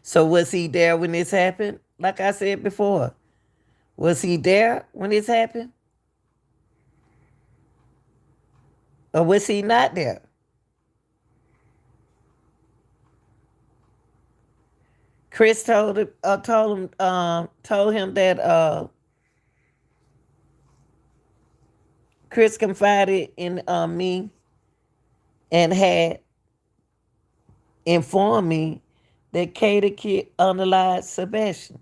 So was he there when this happened? Like I said before, was he there when this happened? Or was he not there? Chris told him that Chris confided in me and had informed me that Katie kid underlied Sebastian.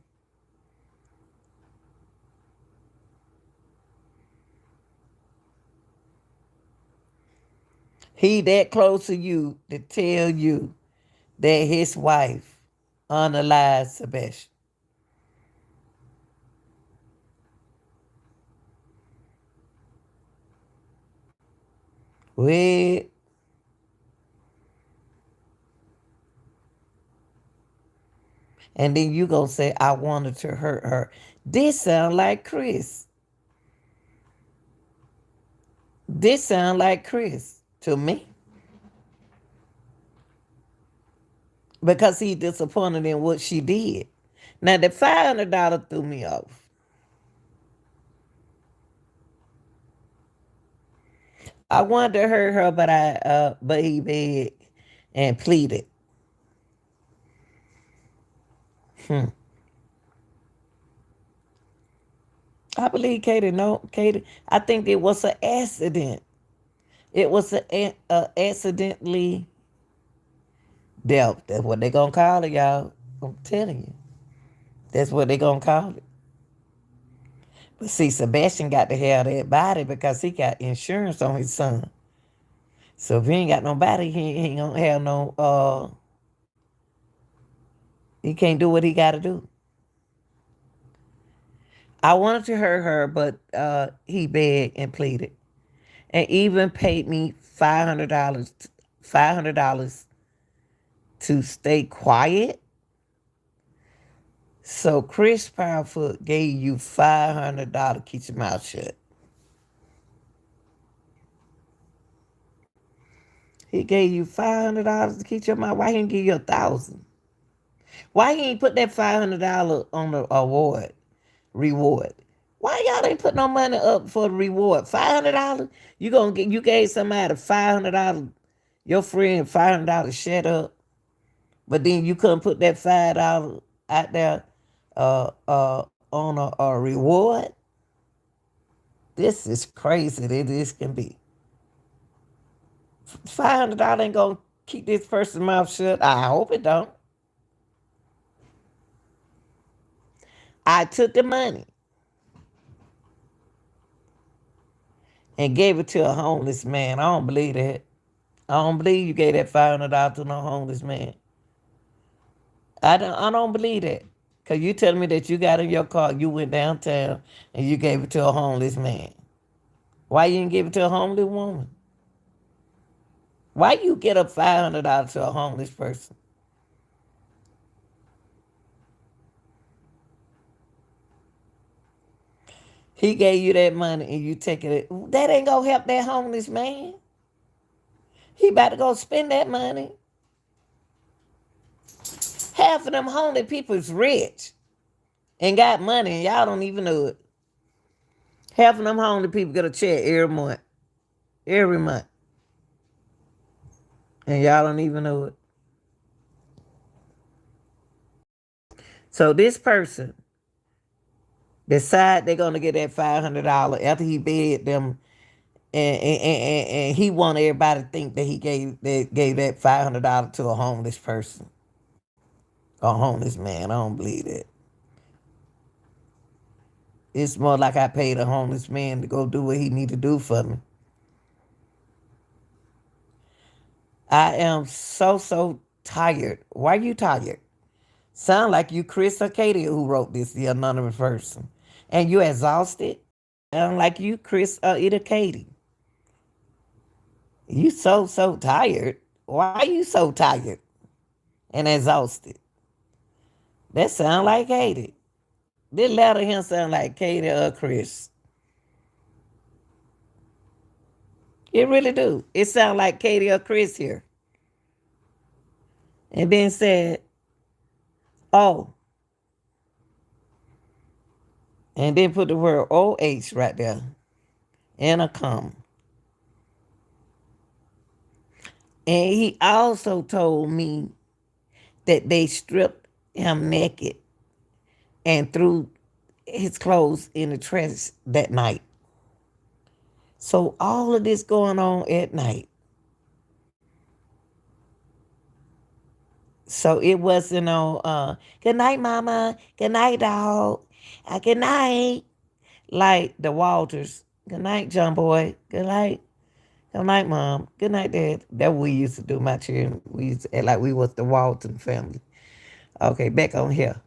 He that close to you to tell you that his wife underlied Sebastian. Wait, and then you gonna say I wanted to hurt her. This sound like Chris. This sound like Chris to me. Because he disappointed in what she did. Now the $500 threw me off. I wanted to hurt her, but he begged and pleaded. I believe Katie. No, Katie. I think it was an accident. It was a accidentally death. That's what they gonna call it, y'all. I'm telling you. That's what they gonna call it. But see, Sebastian got to have that body because he got insurance on his son. So if he ain't got nobody, he ain't gonna have no. He can't do what he got to do. I wanted to hurt her, but he begged and pleaded, and even paid me $500. $500 to stay quiet. So Chris Powerfoot gave you $500 to keep your mouth shut. He gave you $500 to keep your mouth. Why he didn't give you 1,000? Why he ain't put that $500 on the reward? Why y'all ain't put no money up for the reward? $500? You gave somebody $500, your friend $500, shut up. But then you couldn't put that $5 out there on a reward. This is crazy that this can be. $500 ain't gonna keep this person's mouth shut. I hope it don't. I took the money and gave it to a homeless man. I don't believe that. I don't believe you gave that $500 to no homeless man. I don't believe that. Cause you telling me that you got in your car, you went downtown and you gave it to a homeless man. Why you didn't give it to a homeless woman? Why you get up $500 to a homeless person? He gave you that money and you take it. That ain't gonna help that homeless man. He about to go spend that money. Half of them homeless people is rich and got money and y'all don't even know it. Half of them homeless people get a check every month. Every month. And y'all don't even know it. So this person decide they're gonna get that $500 after he begged them, and he want everybody to think that he gave that $500 to a homeless person, a homeless man. I don't believe that. It's more like I paid a homeless man to go do what he need to do for me. I am so tired. Why are you tired? Sound like you Chris or Katie who wrote this, the anonymous person. And you exhausted? Sound like you Chris or either Katie. You so tired. Why are you so tired and exhausted? That sound like Katie. This letter here sound like Katie or Chris. It really do. It sound like Katie or Chris here. And then said, oh, and then put the word OH right there and a comma. And he also told me that they stripped him naked and threw his clothes in the trash that night. So all of this going on at night. So it wasn't on good night, mama, good night, dog. Good night. Like the Walters. Good night, John Boy. Good night. Good night, mom. Good night, dad. That what we used to do, my children. We used to act like we was the Walton family. Okay, back on here.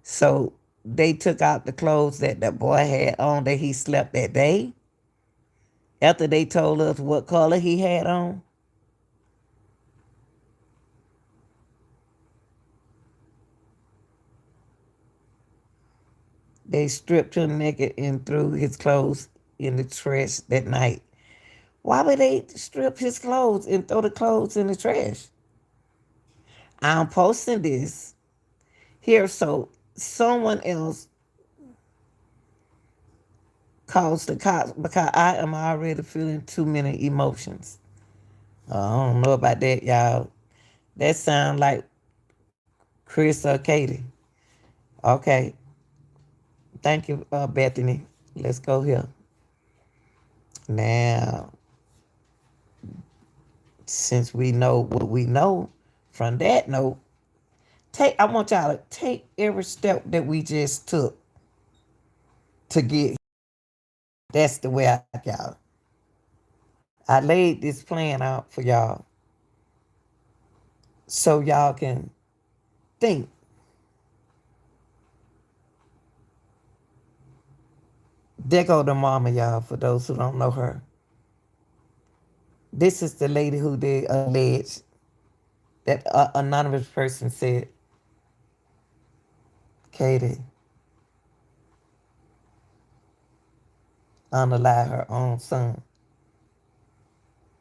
So they took out the clothes that the boy had on that he slept that day. After they told us what color he had on. They stripped him naked and threw his clothes in the trash that night. Why would they strip his clothes and throw the clothes in the trash? I'm posting this here so someone else calls the cops because I am already feeling too many emotions. I don't know about that, y'all. That sound like Chris or Katie. Okay. Thank you, Bethany. Let's go here. Now, since we know what we know from that note, I want y'all to take every step that we just took to get. That's the way y'all. I laid this plan out for y'all so y'all can think. There go the mama, y'all, for those who don't know her. This is the lady who they alleged that an anonymous person said, Katie unalive her own son.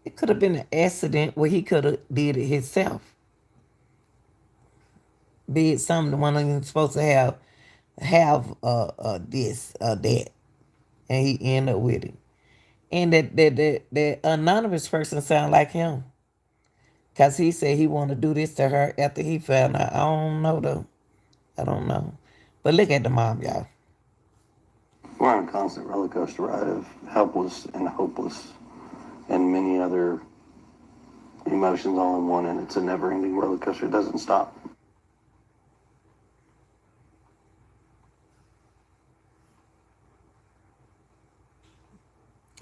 It could have been an accident where he could have did it himself. Be it something the one ain't supposed to have this that, and he ended up with it. And that anonymous person sound like him, cause he said he want to do this to her after he found out. I don't know though. I don't know. But look at the mom, y'all. We're on a constant roller coaster ride of helpless and hopeless and many other emotions all in one, and it's a never-ending roller coaster. It doesn't stop.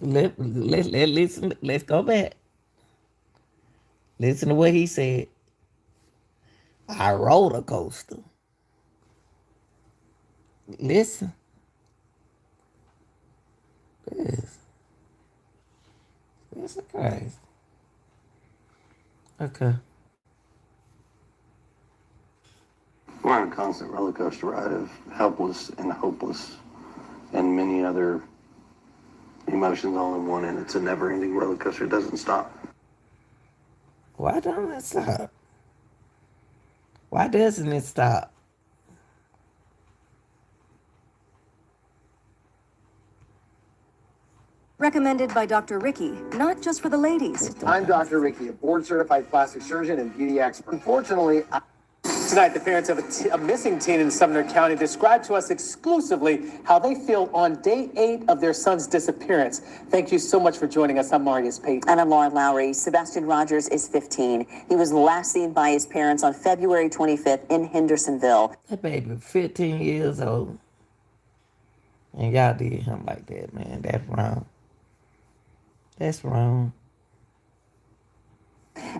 Listen. Let's go back. Listen to what he said. A roller coaster. Listen. This is crazy. Okay. We're on a constant roller coaster ride of helpless and hopeless and many other emotions all in one, and it's a never-ending roller coaster. It doesn't stop. Why don't it stop? Why doesn't it stop? Recommended by Dr. Ricky, not just for the ladies. I'm Dr. Ricky, a board-certified plastic surgeon and beauty expert. Unfortunately, tonight, the parents of a missing teen in Sumner County described to us exclusively how they feel on day 8 of their son's disappearance. Thank you so much for joining us. I'm Marius Payton. And I'm Lauren Lowry. Sebastian Rogers is 15. He was last seen by his parents on February 25th in Hendersonville. That baby 15 years old. And y'all did him like that, man. That's wrong. That's wrong.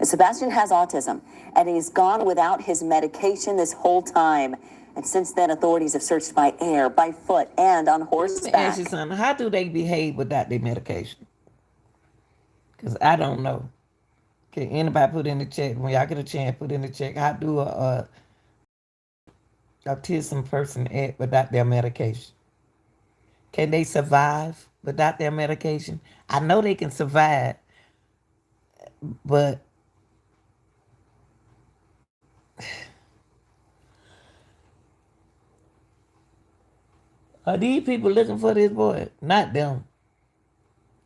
Sebastian has autism, and he's gone without his medication this whole time. And since then, authorities have searched by air, by foot, and on Let me horseback. ask you something. How do they behave without their medication? Because I don't know. Can anybody put in the check? When y'all get a chance, put in the check. How do a autism person act without their medication? Can they survive? without their medication. I know they can survive, but are these people looking for this boy? Not them.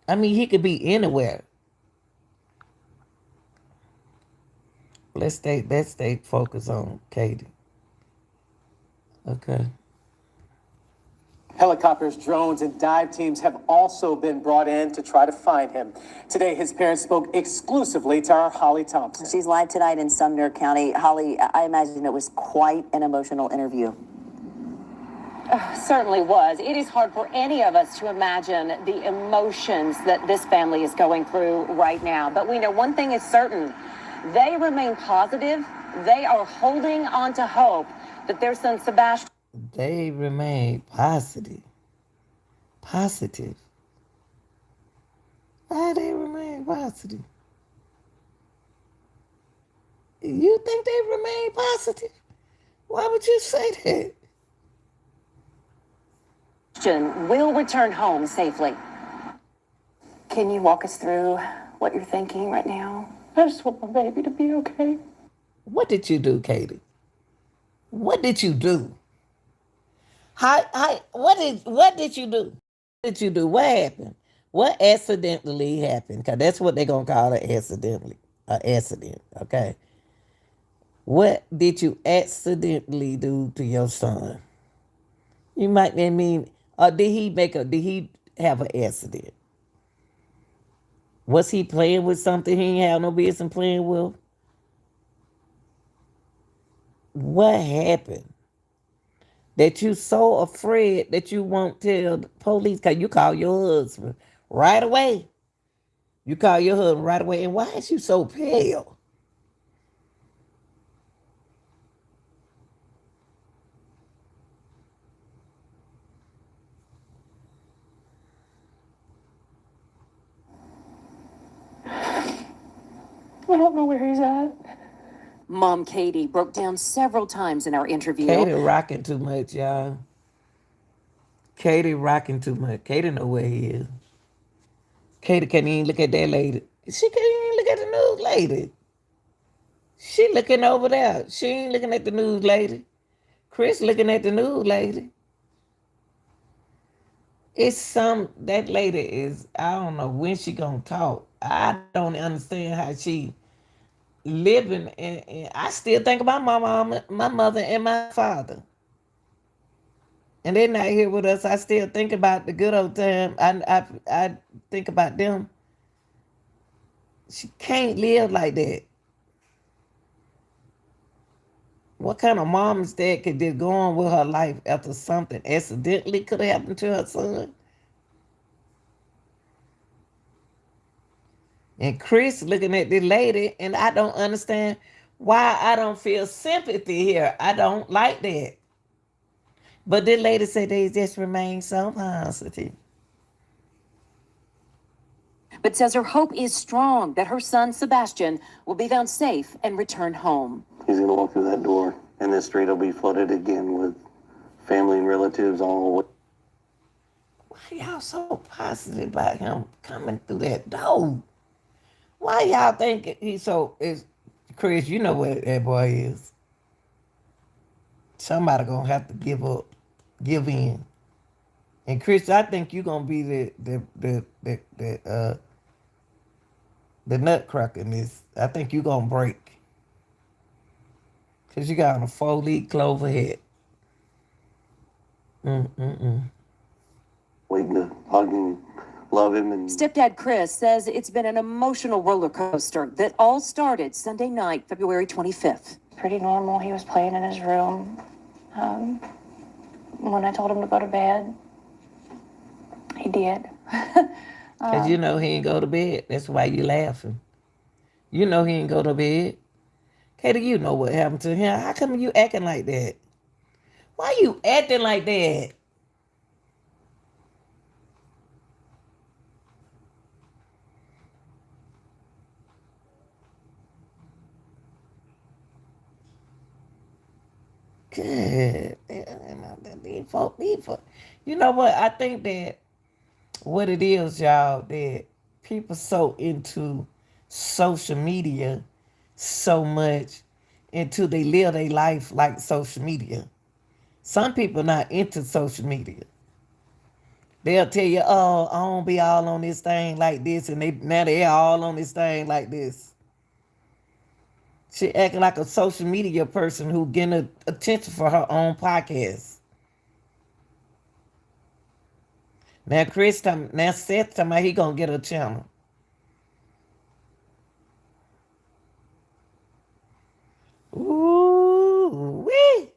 I mean, he could be anywhere. Let's stay focused on Katie. Okay. Helicopters, drones, and dive teams have also been brought in to try to find him. Today, his parents spoke exclusively to our Holly Thompson. She's live tonight in Sumner County. Holly, I imagine it was quite an emotional interview. Certainly was. It is hard for any of us to imagine the emotions that this family is going through right now. But we know one thing is certain. They remain positive. They are holding on to hope that their son Sebastian. They remain positive. Positive. Why they remain positive? You think they remain positive? Why would you say that? Will return home safely. Can you walk us through what you're thinking right now? I just want my baby to be okay. What did you do, Katie? What did you do? What did you do? What did you do? What happened? What accidentally happened? Because that's what they're going to call it, accidentally. An accident, okay? What did you accidentally do to your son? You might mean, did he have an accident? Was he playing with something he ain't have no business playing with? What happened that you so afraid that you won't tell the police? Because you call your husband right away. You call your husband right away. And why is you so pale? I don't know where he's at. Mom Katie broke down several times in our interview. Katie rocking too much, y'all. Katie rocking too much. Katie know where he is. Katie can't even look at that lady. She can't even look at the news lady. She looking over there. She ain't looking at the news lady. Chris looking at the news lady. That lady is, I don't know when she gonna talk. I don't understand how she living, and I still think about my mama, my mother, and my father. And they're not here with us. I still think about the good old time. I think about them. She can't live like that. What kind of mom is that could just go on with her life after something accidentally could have happened to her son? And Chris looking at the lady, and I don't understand why I don't feel sympathy here. I don't like that. But the lady said they just remain so positive. But says her hope is strong that her son Sebastian will be found safe and return home. He's going to walk through that door, and this street will be flooded again with family and relatives all. Why y'all so positive about him coming through that door? Why y'all think he's so? Chris, you know what that boy is. Somebody gonna have to give up, give in. And Chris, I think you're gonna be the nutcracker in this. I think you're gonna break. Cause you got on a 4-leaf clover head. Waiting to hug him, love him, and Stepdad Chris says it's been an emotional roller coaster that all started Sunday night, February 25th. Pretty normal. He was playing in his room. When I told him to go to bed, he did. Cause you know he ain't go to bed. That's why you laughing. You know he ain't go to bed. Katie, you know what happened to him. How come you acting like that? Why you acting like that? Good. You know what? I think that what it is, y'all, that people so into social media so much until they live their life like social media. Some people not into social media. They'll tell you, oh, I don't be all on this thing like this, and they all on this thing like this. She acting like a social media person who getting attention for her own podcast. Now Seth talking about he gonna get a channel. Ooh, wee.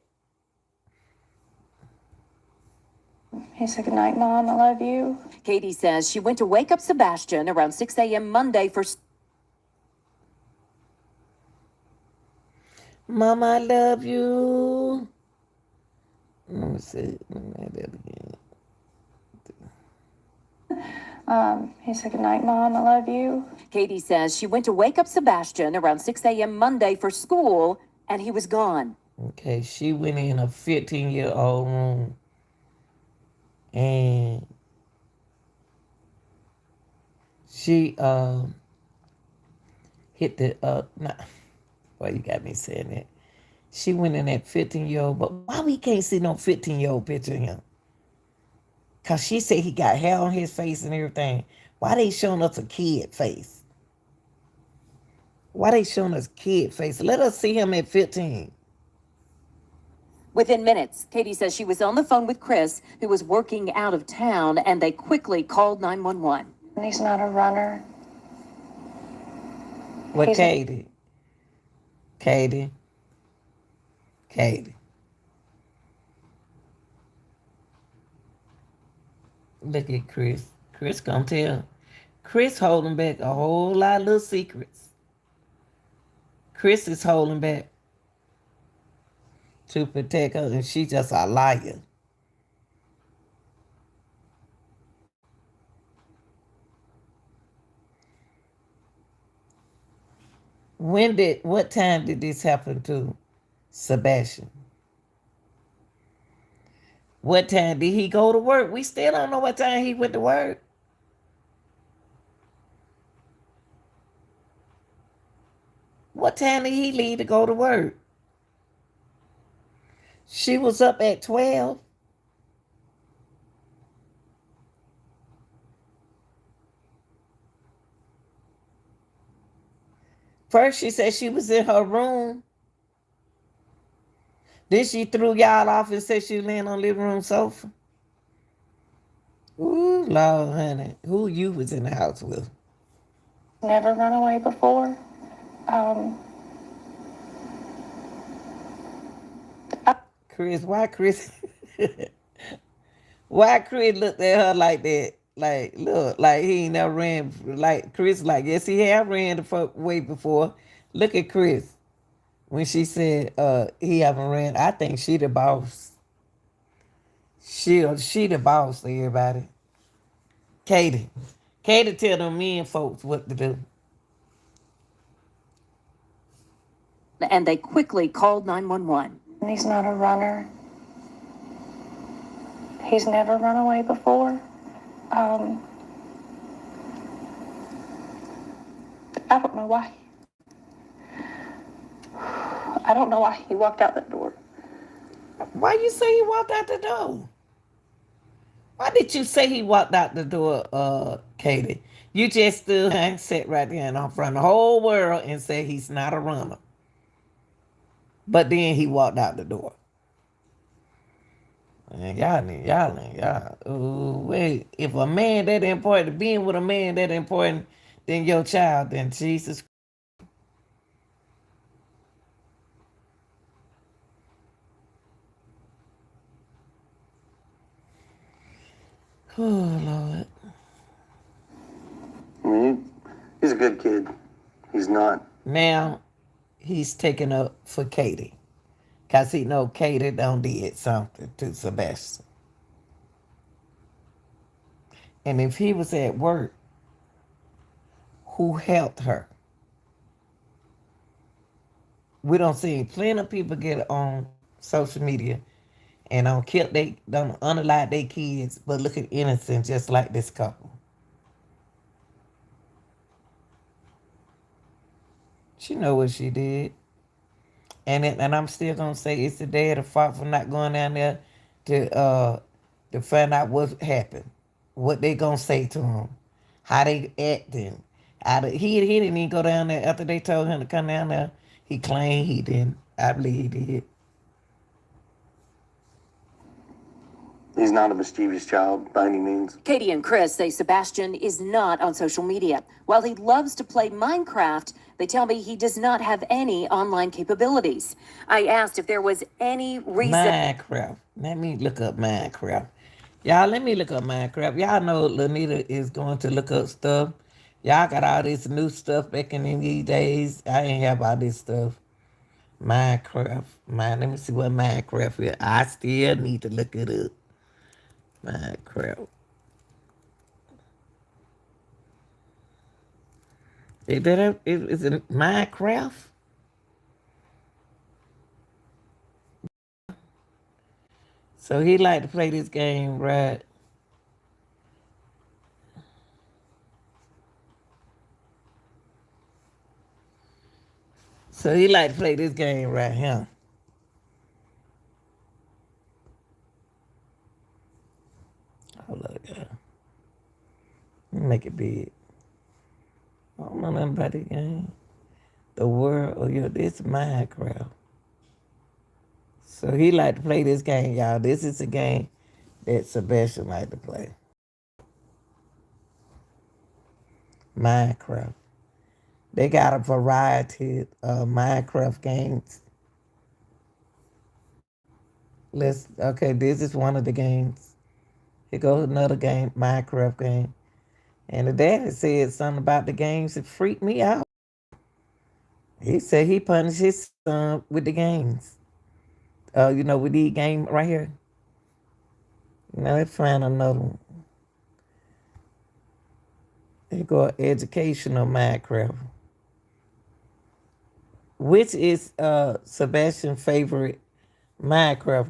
He said, "Good night, Mom. I love you." Katie says she went to wake up Sebastian around 6 a.m. Monday for Mama, I love you. Let me see. Let me add that again. He said, "Good night, Mom. I love you." Katie says she went to wake up Sebastian around 6 a.m. Monday for school, and he was gone. Okay, she went in a 15-year-old room and she hit the nah, why you got me saying that? She went in that 15-year-old, but why we can't see no 15-year-old picture of him? Cause she said he got hair on his face and everything. Why they showing us a kid face? Why they showing us kid face? Let us see him at 15. Within minutes, Katie says she was on the phone with Chris, who was working out of town, and they quickly called 911. And he's not a runner. Well, He's Katie. Look at Chris. Chris gonna tell. Chris holding back a whole lot of little secrets. Chris is holding back to protect her, and she just a liar. What time did this happen to Sebastian? What time did he go to work? We still don't know what time he went to work. What time did he leave to go to work? She was up at 12. First, she said she was in her room. Then she threw y'all off and said she was laying on the living room sofa. Ooh, Lord, honey. Who you was in the house with? never run away before. Um, Chris, why Chris? Why Chris looked at her like that? Like, look, like he ain't never ran. Like, Chris, like, yes, he have ran the fuck way before. Look at Chris. When she said he haven't ran, I think she the boss. She the boss to everybody. Katie. Katie tell them men folks what to do. And they quickly called 911. and he's not a runner. He's never run away before. I don't know why. I don't know why he walked out that door. Why you say he walked out the door? Why did you say he walked out the door, Katie? You just stood and sat right there in front of the whole world and said he's not a runner. But then he walked out the door. And y'all. Ooh, wait. If a man that important, being with a man that important than your child, then Jesus. Oh, Lord. I mean, he's a good kid. He's not. Now, he's taking up for Katie. Because he know Katie done did something to Sebastian. And if he was at work, who helped her? We don't see plenty of people get on social media and don't unalive their kids, but look at innocent just like this couple. She know what she did. And I'm still gonna say it's the dad fault for not going down there to find out what happened, what they gonna say to him, how they acting. He didn't even go down there after they told him to come down there. He claimed he didn't. I believe he did. He's not a mischievous child by any means. Katie and Chris say Sebastian is not on social media. While he loves to play Minecraft, they tell me he does not have any online capabilities. I asked if there was any reason. Minecraft. Let me look up Minecraft. Y'all, let me look up Minecraft. Y'all know Lanita is going to look up stuff. Y'all got all this new stuff back in these days. I ain't have all this stuff. Minecraft. Let me see what Minecraft is. I still need to look it up. Minecraft. Is it Minecraft? So he like to play this game, right? So he like to play this game right here. Hold up, yeah. Let me make it big. I don't know nothing about this game. The world, oh yeah, this is Minecraft. So he like to play this game, y'all. This is a game that Sebastian like to play. Minecraft. They got a variety of Minecraft games. Okay, this is one of the games. Here goes another game, Minecraft game. And the daddy said something about the games that freaked me out. He said he punished his son with the games. With the game right here. Now let's find another one. Here go educational Minecraft. Which is Sebastian's favorite Minecraft?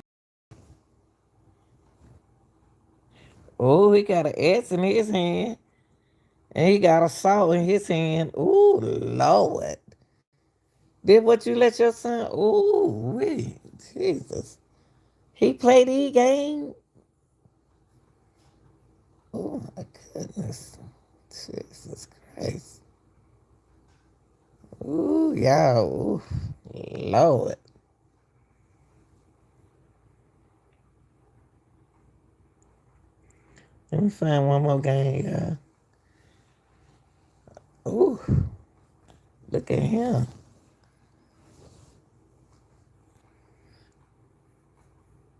Oh, he got an axe in his hand. And he got a saw in his hand. Ooh, Lord. Did what you let your son? Ooh, wee, Jesus. He played the game? Oh, my goodness. Jesus Christ. Ooh, y'all. Ooh, Lord. Let me find one more game, y'all. Ooh, look at him.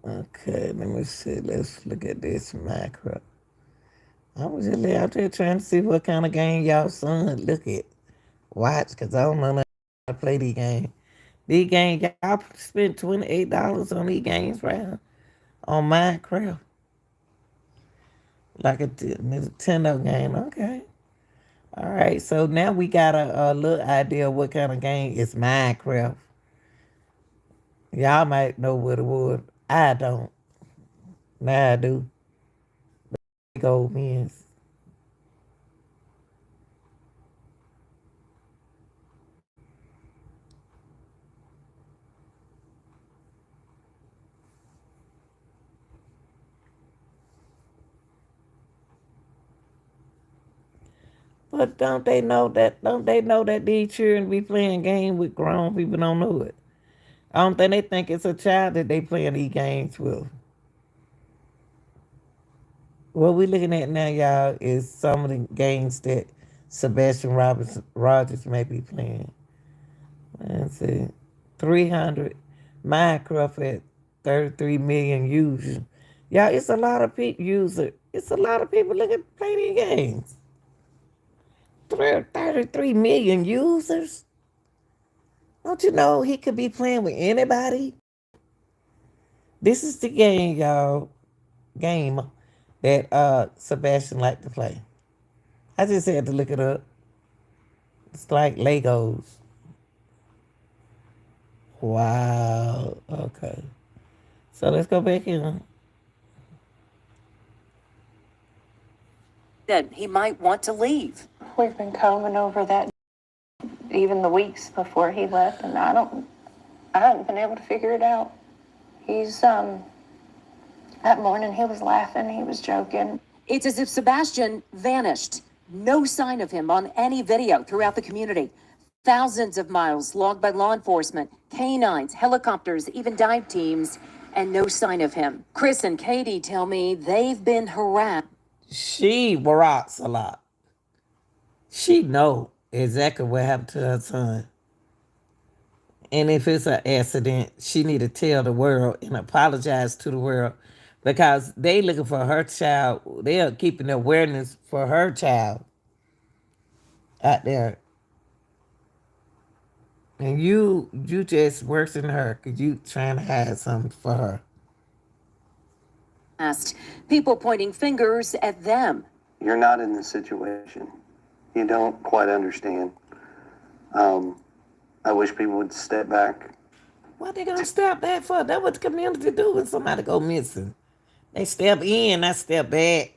Okay, let me see. Let's look at this macro. I was just out there trying to see what kind of game y'all son look at. Watch, because I don't know how to play these games. These games, y'all spend $28 on these games right now on Minecraft. Like a Nintendo game. Okay. All right, so now we got a little idea of what kind of game is Minecraft. Y'all might know what it was. I don't. Now I do. Big old men's. But don't they know that? Don't they know that these children be playing games with grown people? Don't know it. I don't think they think it's a child that they playing these games with. What we looking at now, y'all, is some of the games that Sebastian Rogers may be playing. Let's see, 300 Minecraft at 33 million users. Y'all, it's a lot of people It's a lot of people looking play these games. 33 million users. Don't you know he could be playing with anybody? This is the game, y'all. Game that Sebastian liked to play. I just had to look it up. It's like Legos. Wow. Okay. So let's go back in. That he might want to leave. We've been combing over that even the weeks before he left, and I haven't been able to figure it out. He's, that morning he was laughing, he was joking. It's as if Sebastian vanished. No sign of him on any video throughout the community. Thousands of miles logged by law enforcement, canines, helicopters, even dive teams, and no sign of him. Chris and Katie tell me they've been harassed. She rocks a lot. She know exactly what happened to her son. And if it's an accident, she need to tell the world and apologize to the world because they looking for her child. They are keeping the awareness for her child out there. And you just worse than her because you trying to hide something for her. People pointing fingers at them. You're not in this situation. You don't quite understand. I wish people would step back. What they gonna step back for? That's what the community do when somebody go missing. They step in, I step back.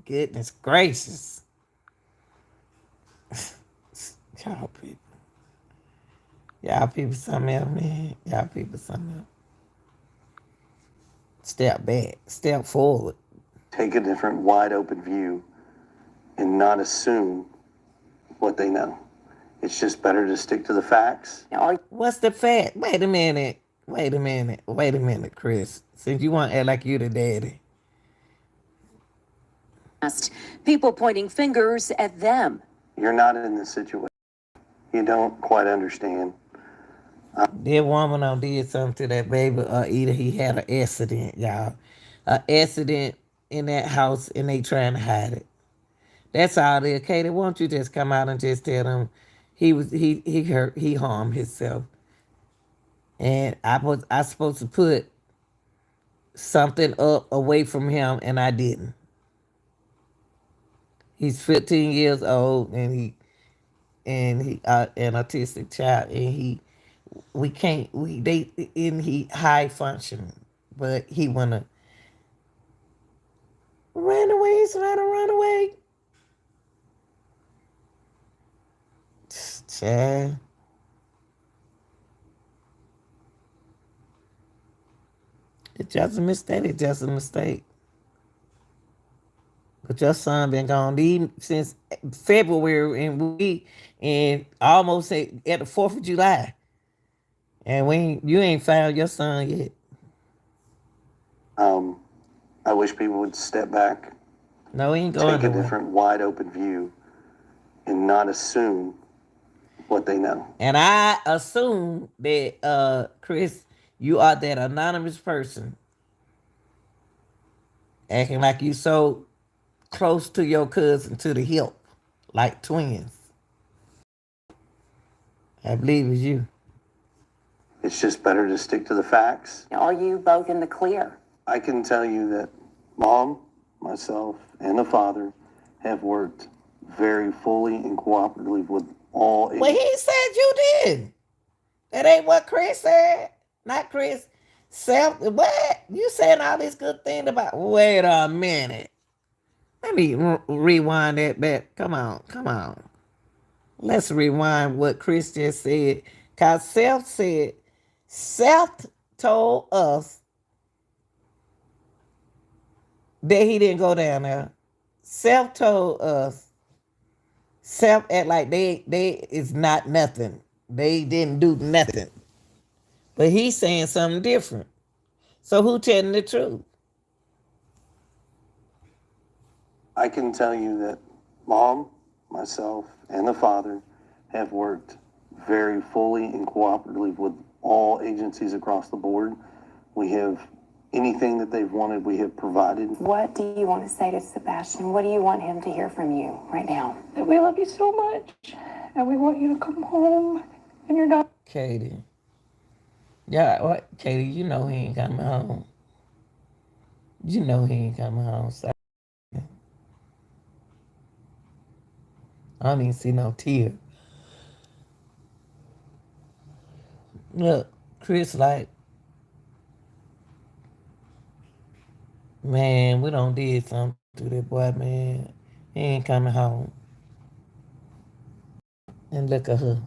Goodness gracious. Y'all people. Y'all people something else, man. Y'all people something else. Step back. Step forward. Take a different, wide open view and not assume what they know. It's just better to stick to the facts. What's the fact? Wait a minute, Chris. Since you want to act like you the daddy. People pointing fingers at them. You're not in this situation. You don't quite understand. That woman did something to that baby, or either he had an accident, y'all. An accident in that house, and they trying to hide it. That's all it is. Katie, won't you just come out and just tell them he harmed himself. And I supposed to put something up away from him, and I didn't. He's 15 years old, and he an autistic child, and he high functioning, but he wanna run away. He's trying to run away. Child. It's just a mistake. It's just a mistake. But your son been gone since February, and almost at the 4th of July. And you ain't found your son yet. I wish people would step back. No, he ain't going Take a different, wide open view and not assume what they know. And I assume that, Chris, you are that anonymous person acting like you so close to your cousin to the hip, like twins. I believe it's you. It's just better to stick to the facts. Are you both in the clear? I can tell you that Mom, myself, and the father have worked very fully and cooperatively with all Well, he said you did. That ain't what Chris said. Not Chris. What? You saying all this good thing about... Wait a minute. Let me rewind that back. Come on. Let's rewind what Chris just said. Because Seth told us that he didn't go down there. Seth told us. Seth act like they is not nothing. They didn't do nothing. But he's saying something different. So who telling the truth? I can tell you that Mom, myself, and the father have worked very fully and cooperatively with all agencies across the board. We have anything that they've wanted, we have provided. What do you want to say to Sebastian? What do you want him to hear from you right now? That we love you so much, and we want you to come home, and you're not. Katie. Yeah, what? Katie, you know he ain't coming home. You know he ain't coming home. So I don't even see no tear. Look, Chris, like, Man, we don't did something to that boy, man. He ain't coming home. And look at her.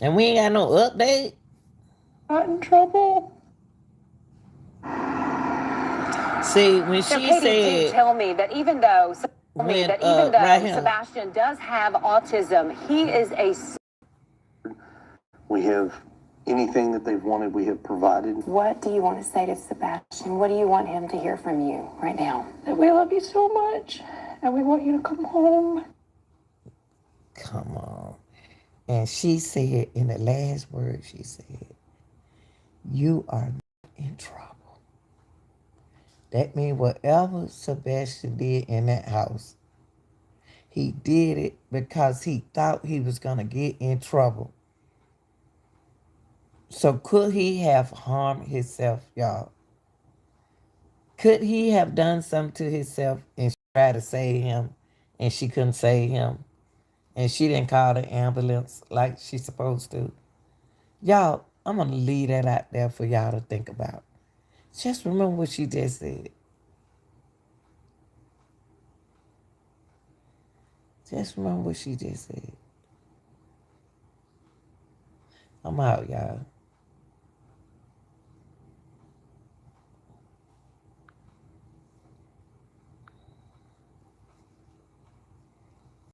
And we ain't got no update. Not in trouble. See, when So, she Katie, do said, tell me that even though when right here, Sebastian does have autism, he is a. We have anything that they've wanted, we have provided. What do you want to say to Sebastian? What do you want him to hear from you right now? That we love you so much and we want you to come home. come on. And she said, in the last word, she said, you are in trouble. That means whatever Sebastian did in that house, he did it because he thought he was going to get in trouble. So could he have harmed himself, y'all? Could he have done something to himself and try to save him and she couldn't save him? And she didn't call the ambulance like she's supposed to? Y'all, I'm going to leave that out there for y'all to think about. Just remember what she just said. Just remember what she just said. I'm out, y'all.